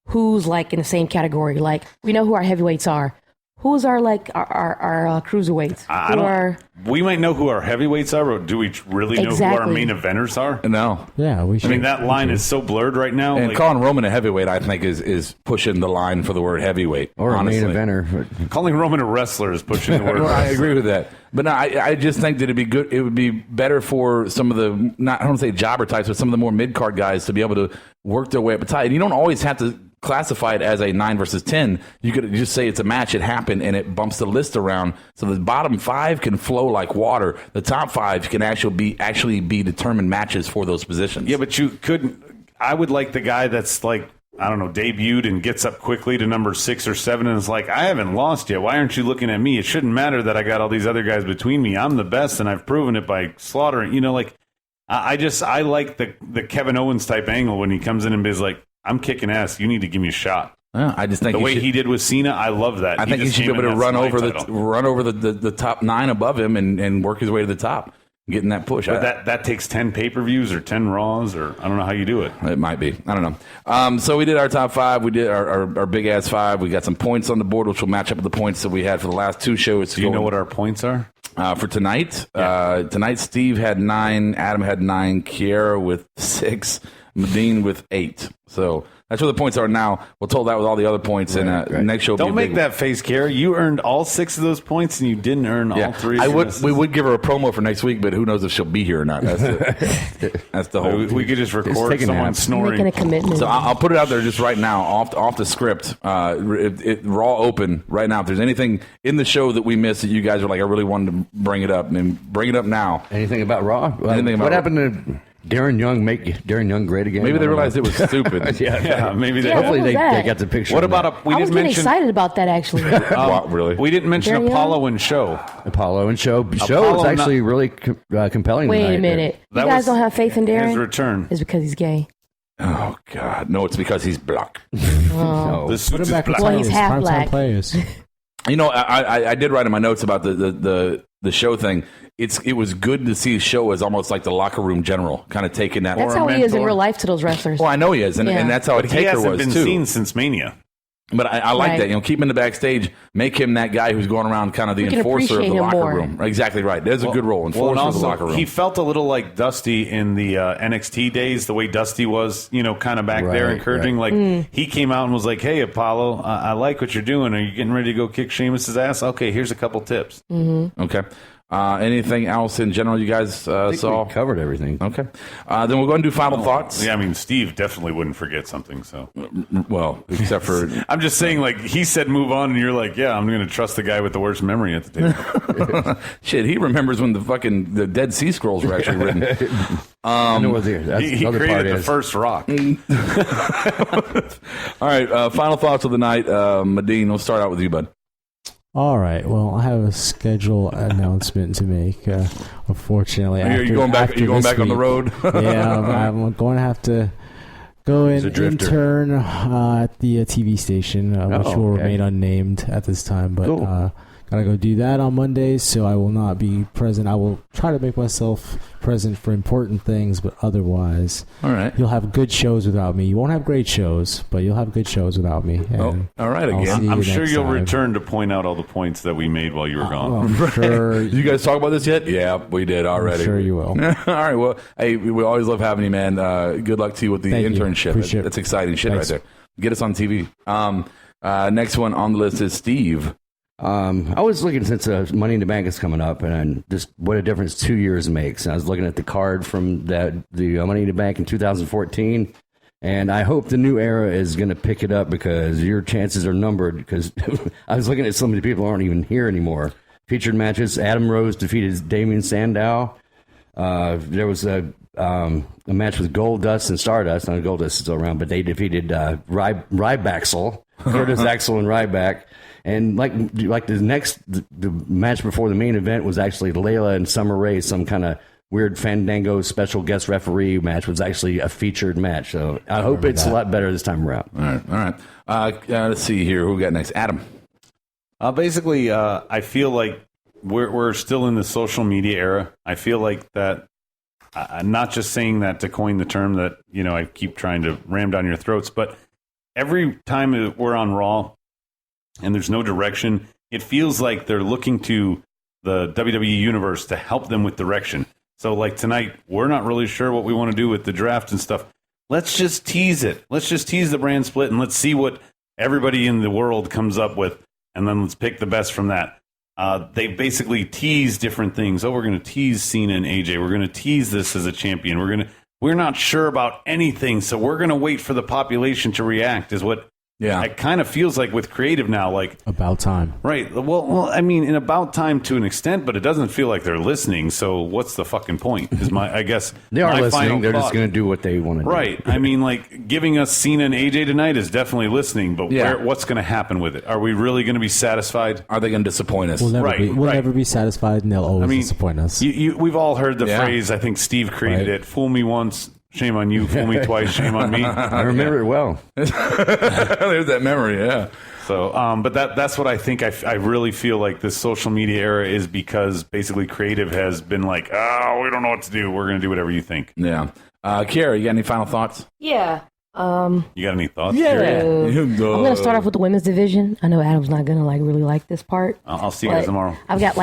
who's like in the same category. Like we know who our heavyweights are. Who's our cruiserweights? We might know who our heavyweights are, but do we really know who our main eventers are? No. Yeah, we should. I mean, that line is so blurred right now. And calling Roman a heavyweight, I think, is pushing the line for the word heavyweight. Or honestly. a main eventer. Calling Roman a wrestler is pushing the word wrestler. I agree with that. But no, I just think that it'd be good. It would be better for some of the, I don't want to say jobber types, but some of the more mid-card guys to be able to work their way up a tie. And you don't always have to classify it as a 9 versus 10. You could just say it's a match, it happened, and it bumps the list around. So the bottom 5 can flow like water. The top 5 can actually be determined matches for those positions. Yeah, but you couldn't. I would like the guy that's like, I don't know, debuted and gets up quickly to number 6 or 7 and is like, I haven't lost yet. Why aren't you looking at me? It shouldn't matter that I got all these other guys between me. I'm the best, and I've proven it by slaughtering. You know, like, I like the Kevin Owens type angle when he comes in and is like, I'm kicking ass. You need to give me a shot. Yeah, I just think the way he did with Cena, I love that. I think he should be able to run over the top 9 above him and work his way to the top, getting that push. But that takes 10 pay-per-views or 10 Raws, or I don't know how you do it. It might be. I don't know. So we did our top 5. We did our big-ass 5. We got some points on the board, which will match up with the points that we had for the last 2 shows. Do you know what our points are? For tonight? Tonight, Steve had 9, Adam had 9, Kiara with 6, Medine with 8. So that's where the points are now. We'll total that with all the other points, and next show will Don't make that face, Kiara. You earned all 6 of those points, and you didn't earn all 3. We would give her a promo for next week, but who knows if she'll be here or not. That's the whole. We could just record someone snoring. Making a commitment. So I'll put it out there just right now, off the script. Raw open right now. If there's anything in the show that we missed that you guys are like, I really wanted to bring it up, and bring it up now. Anything about Raw? What happened to Darren Young? Make Darren Young great again? Maybe they realized it was stupid. Yeah, maybe they. Hopefully they got the picture. What about I was getting excited about that actually. Really? We didn't mention Darren Apollo and Show. Apollo and Show. Show was actually really compelling. Wait tonight. a minute. You guys don't have faith in Darren? His return is because he's gay. Oh God, no! It's because he's black. Oh. The suit is black. Well, he's half black. You know, I did write in my notes about the show thing. It was good to see Show as almost like the locker room general, kind of taking that. That's how he is in real life to those wrestlers. Well, I know he is, and that's how Taker was too. He hasn't been seen since Mania. But I like that. You know, keep him in the backstage, make him that guy who's going around kind of the enforcer of the locker room. Exactly right. There's a good role, enforcer of the locker room. He felt a little like Dusty in the NXT days, the way Dusty was, you know, kind of back there encouraging. Like he came out and was like, "Hey, Apollo, I like what you're doing. Are you getting ready to go kick Sheamus's ass? Okay, here's a couple tips." Mm-hmm. Okay. Anything else in general you guys saw? We covered everything. Okay. Then we'll go and do final thoughts. Yeah, I mean, Steve definitely wouldn't forget something. So, well, except for I'm just saying, like he said, move on, and you're like, yeah, I'm going to trust the guy with the worst memory at the table. Shit, he remembers when the Dead Sea Scrolls were actually written. I know what he created the first rock. All right, final thoughts of the night. Medine, we'll start out with you, bud. All right. Well, I have a schedule announcement to make. Unfortunately, are you going back? Are you going back on the road? Yeah, I'm going to have to go and intern at the TV station, which will remain unnamed at this time. But gotta go do that on Mondays, so I will not be present. I will try to make myself present for important things, but otherwise, all right, you'll have good shows without me. You won't have great shows, but you'll have good shows without me. All right, again. I'm sure you'll return to point out all the points that we made while you were gone. I'm sure. Did you guys talk about this yet? Yeah, we did already. I'm sure you will. All right. Well, hey, we always love having you, man. Good luck to you with the internship. That's exciting shit right there. Get us on TV. Next one on the list is Steve. I was looking, since Money in the Bank is coming up, and just what a difference 2 years makes. And I was looking at the card from the Money in the Bank in 2014, and I hope the new era is going to pick it up, because your chances are numbered. Because I was looking at some of the people who aren't even here anymore. Featured matches: Adam Rose defeated Damien Sandow. There was a match with Goldust and Stardust. Not Goldust is still around, but they defeated Rybacksel, Curtis Axel, and Ryback. And like the match before the main event was actually Layla and Summer Rae, some kind of weird Fandango special guest referee match, was actually a featured match. So I hope it's a lot better this time around. All right. Let's see here. Who we got next? Adam. Basically, I feel like we're still in the social media era. I feel like that. I'm not just saying that to coin the term that I keep trying to ram down your throats, but every time we're on Raw and there's no direction, it feels like they're looking to the WWE universe to help them with direction. So like tonight, we're not really sure what we want to do with the draft and stuff. Let's just tease it. Let's just tease the brand split and let's see what everybody in the world comes up with, and then let's pick the best from that. They basically tease different things. Oh, we're going to tease Cena and AJ. We're going to tease this as a champion. We're not sure about anything, so we're going to wait for the population to react, is what it kind of feels like with creative now. Like about time. Right. Well, I mean, in about time to an extent, but it doesn't feel like they're listening, so what's the fucking point? I guess they are listening. They're just going to do what they want to do. Right. I mean, like, giving us Cena and AJ tonight is definitely listening, but what's going to happen with it? Are we really going to be satisfied? Are they going to disappoint us? We'll never be satisfied, and they'll always disappoint us. We've all heard the phrase, I think Steve created it, fool me once, shame on you, fool me twice, shame on me. I remember it well. There's that memory, yeah. So, but that's what I think. I really feel like this social media era is because basically creative has been like, oh, we don't know what to do. We're going to do whatever you think. Yeah. Kiara, you got any final thoughts? Yeah. You got any thoughts? Yeah. I'm going to start off with the women's division. I know Adam's not going to really like this part. I'll see you guys tomorrow. I've got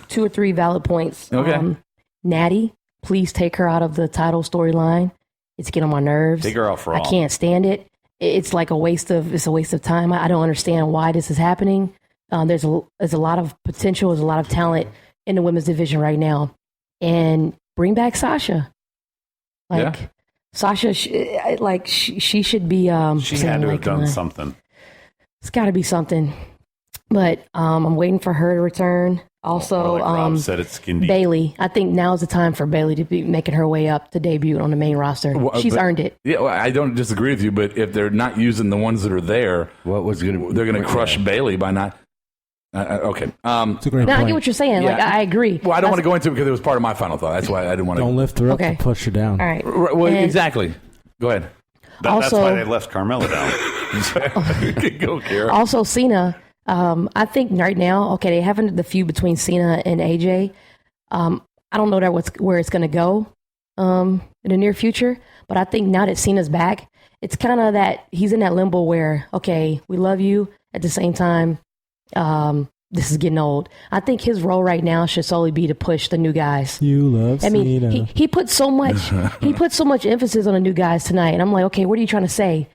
2 or 3 valid points. Okay. Natty, please take her out of the title storyline. It's getting on my nerves. Take her off Raw. I can't stand it. It's a waste of time. I don't understand why this is happening. There's a lot of potential. There's a lot of talent in the women's division right now, and bring back Sasha. Sasha, she should be. She had to have done something. It's got to be something, but I'm waiting for her to return. Also, Rob said it's skin-deep. Bailey. I think now is the time for Bailey to be making her way up to debut on the main roster. She's earned it. Yeah, I don't disagree with you, but if they're not using the ones that are there, they're going to crush Bailey by not. Okay. It's a great point. I get what you're saying. Yeah. I agree. Well, I don't want to go into it because it was part of my final thought. That's why I didn't want to. Don't lift her up to push her down. All right. Well, exactly. Go ahead. That's why they left Carmella down. Go, Kiara. Also, Cena. I think right now, they having the feud between Cena and AJ. I don't know where it's going to go in the near future, but I think now that Cena's back, it's kind of that he's in that limbo where, we love you. At the same time, this is getting old. I think his role right now should solely be to push the new guys. You love Cena. I mean, he put so much emphasis on the new guys tonight, and I'm like, what are you trying to say?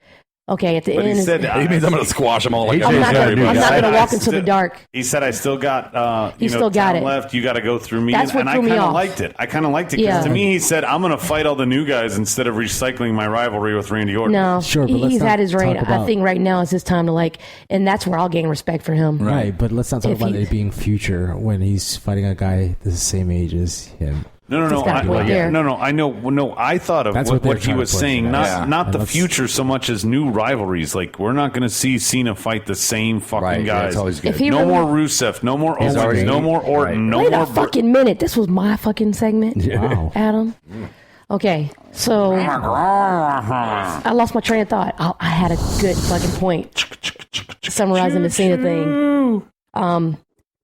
Okay, at the end, he said, he means I'm going to squash them all. I'm not going to walk into the dark. He said, "I still got, still got it left. You got to go through me." That's what and threw me I kind off. of liked it. I kind of liked it because to me, he said, "I'm going to fight all the new guys instead of recycling my rivalry with Randy Orton." No, sure, but he's had his reign. I think right now is his time to and that's where I'll gain respect for him. Right, but let's not talk about it being future when he's fighting a guy the same age as him. No. I know. No, I thought of what he was saying. Not the future so much as new rivalries. Like, we're not going to see Cena fight the same fucking guys. That's always good. No more Rusev. No more Owens. No more Orton. No Wait more. a fucking minute. This was my fucking segment. Wow, Adam. Okay, so I lost my train of thought. I had a good fucking point summarizing the Cena thing.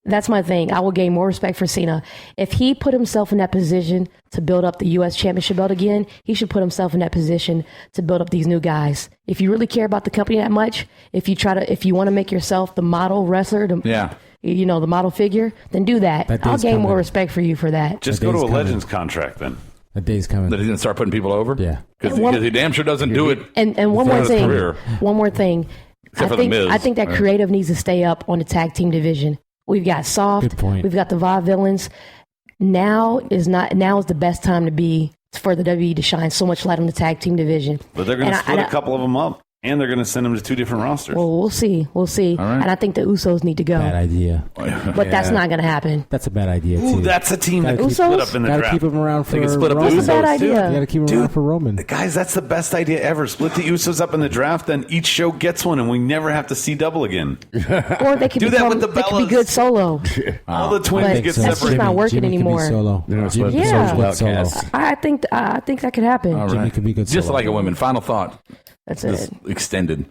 That's my thing. I will gain more respect for Cena. If he put himself in that position to build up the U.S. Championship belt again, he should put himself in that position to build up these new guys. If you really care about the company that much, if you want to make yourself the model wrestler, the model figure, then do that. I'll gain more respect for you for that. Just go to a Legends contract then. A day's coming. That he's going to start putting people over? Yeah. Because he damn sure doesn't do it. And one more thing. I think that creative needs to stay up on the tag team division. We've got Soft. Good point. We've got the Vaudevillains. Now is the best time for the WWE to shine so much light on the tag team division. But they're going to split a couple of them up, and they're going to send them to 2 different rosters. Well, we'll see. All right. And I think the Usos need to go. Bad idea. But that's not going to happen. That's a bad idea, too. Ooh, that's a team that can split up in the draft. Got to keep them around for Roman. That's a bad idea. You got to keep them around for Roman. Guys, that's the best idea ever. Split the Usos up in the draft, then each show gets one, and we never have to see double again. Or they could be good solo. All the twins get separated. That's just not working anymore. Solo. I think that could happen. All right. Jimmy could be good just solo. like a woman. Final thought. That's it. Extended.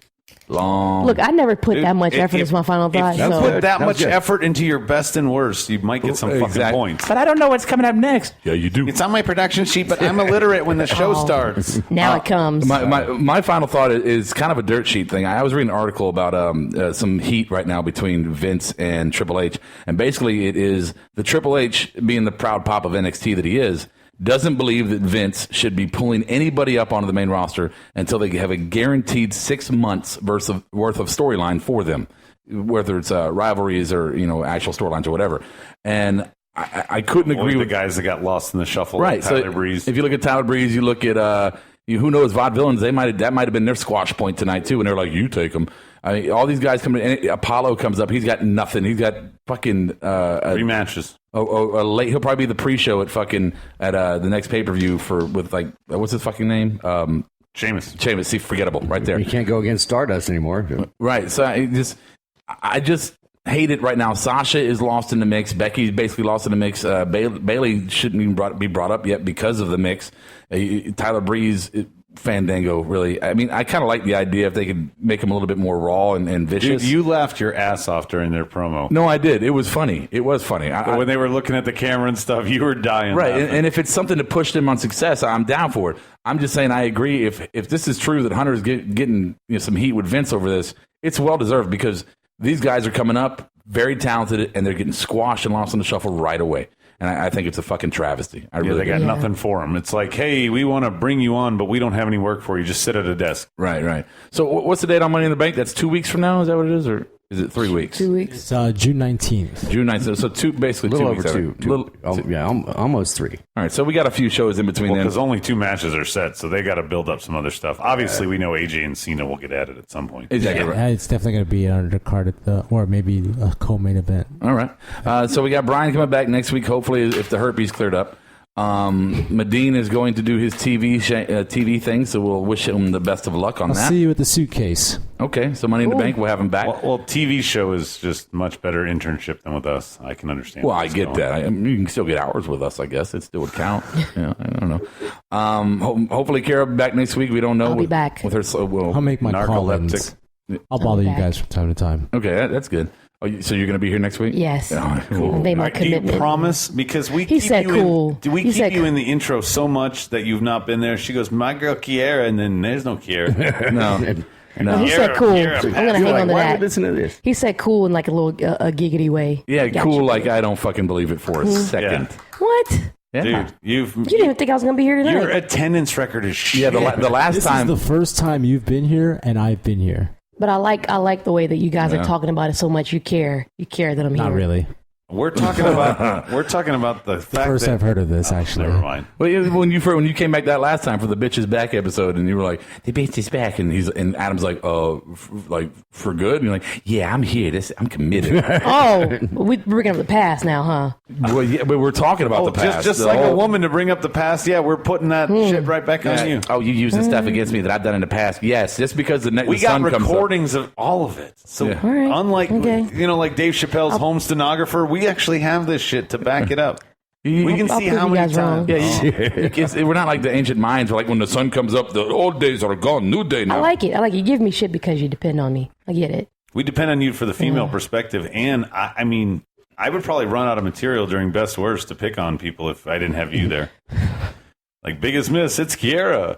Look, I never put that much effort into my final thought. If you put that much effort into your best and worst, you might get some fucking points. But I don't know what's coming up next. Yeah, you do. It's on my production sheet, but I'm illiterate when the show starts. Now it comes. My final thought is kind of a dirt sheet thing. I was reading an article about some heat right now between Vince and Triple H. And basically it is the Triple H, being the proud pop of NXT that he is, doesn't believe that Vince should be pulling anybody up onto the main roster until they have a guaranteed 6 months worth of storyline for them, whether it's rivalries or actual storylines or whatever. And I couldn't agree with the guys that got lost in the shuffle. Right, like Tyler so Breeze. If you look at Tyler Breeze, you look at who knows, Vaudevillains. That might have been their squash point tonight too, and they're like, you take them. I mean, all these guys come in. And Apollo comes up. He's got nothing. He's got fucking 3 matches. Late. He'll probably be the pre-show at the next pay-per-view with what's his fucking name? Sheamus. See, forgettable right there. You can't go against Stardust anymore. Right. So I just hate it right now. Sasha is lost in the mix. Becky's basically lost in the mix. Bailey shouldn't even be brought up yet because of the mix. Tyler Breeze. Fandango, really. I mean, I kind of like the idea if they could make him a little bit more raw and vicious. Dude, you laughed your ass off during their promo. No, I did. It was funny. When they were looking at the camera and stuff, you were dying. Right, and if it's something to push them on success, I'm down for it. I'm just saying I agree. If this is true that Hunter's getting some heat with Vince over this, it's well-deserved because these guys are coming up, very talented, and they're getting squashed and lost in the shuffle right away. And I think it's a fucking travesty. They got nothing for them. It's like, hey, we want to bring you on, but we don't have any work for you. Just sit at a desk. Right. So what's the date on Money in the Bank? That's 2 weeks from now? Is that what it is? Or is it 3 weeks? 2 weeks. It's June 19th. June 19th. So basically 2 weeks. Almost 3. All right, so we got a few shows in between then. Because only 2 matches are set, so they got to build up some other stuff. Obviously, we know AJ and Cena will get added at some point. Exactly right. Yeah, it's definitely going to be an undercard or maybe a co-main event. All right. So we got Brian coming back next week, hopefully, if the herpes cleared up. Medine is going to do his TV thing, so we'll wish him the best of luck on that. I'll see you at the suitcase. Okay, so Money in the Bank, we'll have him back. Well, TV show is just much better internship than with us. I can understand. Well, I get that. I mean, you can still get hours with us, I guess. It still would count. I don't know. Hopefully, Kiara back next week. We don't know. I'll be back. With her, I'll make my call-ins. I'll bother you guys from time to time. Okay, that's good. So you're going to be here next week? Yes. Cool. Made my commitment. Do you promise? Because we keep you cool. We keep you in the intro so much that you've not been there. She goes, my girl Kiara, and then there's no Kiara. No. He said cool. I'm going to hang on to that. Listen to this. He said cool in like a little a giggity way. Yeah, cool like I don't fucking believe it for a second. Yeah. What? Yeah. Dude, you didn't even think I was going to be here tonight. Your attendance record is shit. Yeah, the last time. This is the first time you've been here, and I've been here. But I like the way that you guys are talking about it so much. You care that I'm here. Not really. We're talking about the fact first that I've heard of this actually. Never mind. Well, when you came back that last time for the bitch is back episode, and you were like, the bitch is back, and Adam's like, for good, and you're like, yeah, I'm here. I'm committed. We're bringing up the past now, huh? Well, yeah, but we're talking about the past. Just like a woman to bring up the past. Yeah, we're putting that shit right back on you. Oh, you using stuff against me that I've done in the past? Yes, just because the sun comes up. We got recordings of all of it. So unlike like Dave Chappelle's home stenographer, we actually have this shit to back it up. We can see how many times. Yeah, we're not like the ancient Mayans. Like when the sun comes up, the old days are gone, new day now. I like it. You give me shit because you depend on me. I get it. We depend on you for the female perspective, and I mean, I would probably run out of material during Best Worst to pick on people if I didn't have you there. Like Biggest Miss, it's Kiara.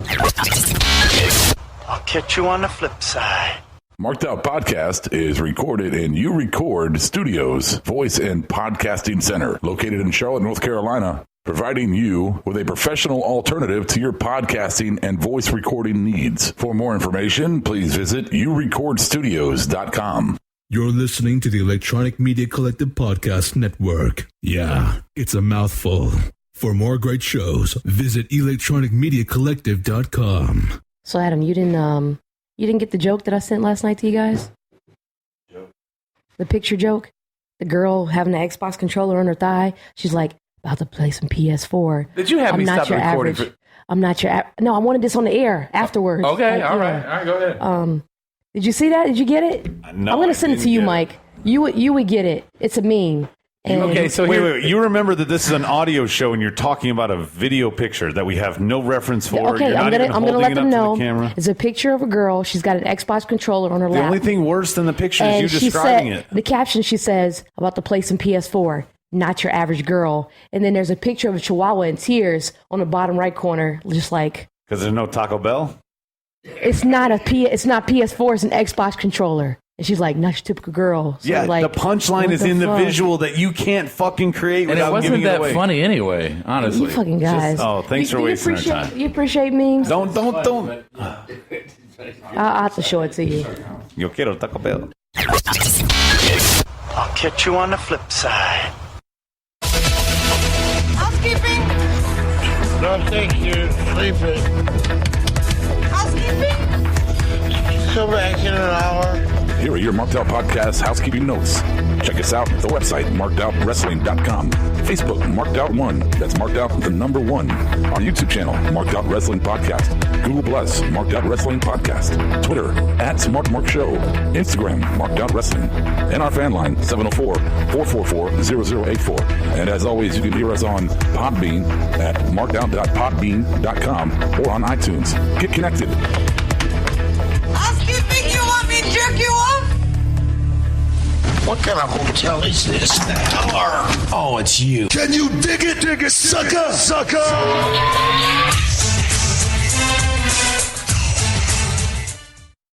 I'll catch you on the flip side. Marked Out Podcast is recorded in You Record Studios, Voice and Podcasting Center, located in Charlotte, North Carolina, providing you with a professional alternative to your podcasting and voice recording needs. For more information, please visit yourecordstudios.com. You're listening to the Electronic Media Collective Podcast Network. Yeah, it's a mouthful. For more great shows, visit electronicmediacollective.com. So, Adam, you didn't get the joke that I sent last night to you guys? Joke? The picture joke? The girl having an Xbox controller on her thigh. She's like, about to play some PS4. Did you have me stop the recording? I'm not your No, I wanted this on the air afterwards. Okay, all right, go ahead. Did you see that? Did you get it? No, I'm going to send it to you, Mike. You would get it. It's a meme. Okay, so wait. You remember that this is an audio show and you're talking about a video picture that we have no reference for. Okay, I'm gonna let them know. It's a picture of a girl. She's got an Xbox controller on her lap. The only thing worse than the picture is you describing it. The caption, she says, about to play some PS4, not your average girl. And then there's a picture of a chihuahua in tears on the bottom right corner, just like... Because there's no Taco Bell? It's not PS4, it's an Xbox controller. And she's like, not your typical girl. So yeah, like, the punchline is in the visual that you can't fucking create without giving it away. And it wasn't that funny anyway, honestly. You fucking guys. Thanks for wasting our time. You appreciate memes? Don't. I'll have to show it to you. Yo quiero Taco Bell. I'll catch you on the flip side. Housekeeping? No, thank you. Sleeping. Housekeeping? Come back in an hour. Here are your Marked Out Podcast housekeeping notes. Check us out at the website, markedOutWrestling.com. Facebook, Marked Out 1. That's Marked Out the number 1. Our YouTube channel, Marked Out Wrestling Podcast. Google Plus, Marked Out Wrestling Podcast. Twitter, @SmartMarkShow. Instagram, Marked Out Wrestling. And our fan line, 704-444-0084. And as always, you can hear us on Podbean at markedout.podbean.com or on iTunes. Get connected. Housekeeping, you want me to jerk you off? What kind of hotel is this now? Oh, it's you. Can you dig it, sucker?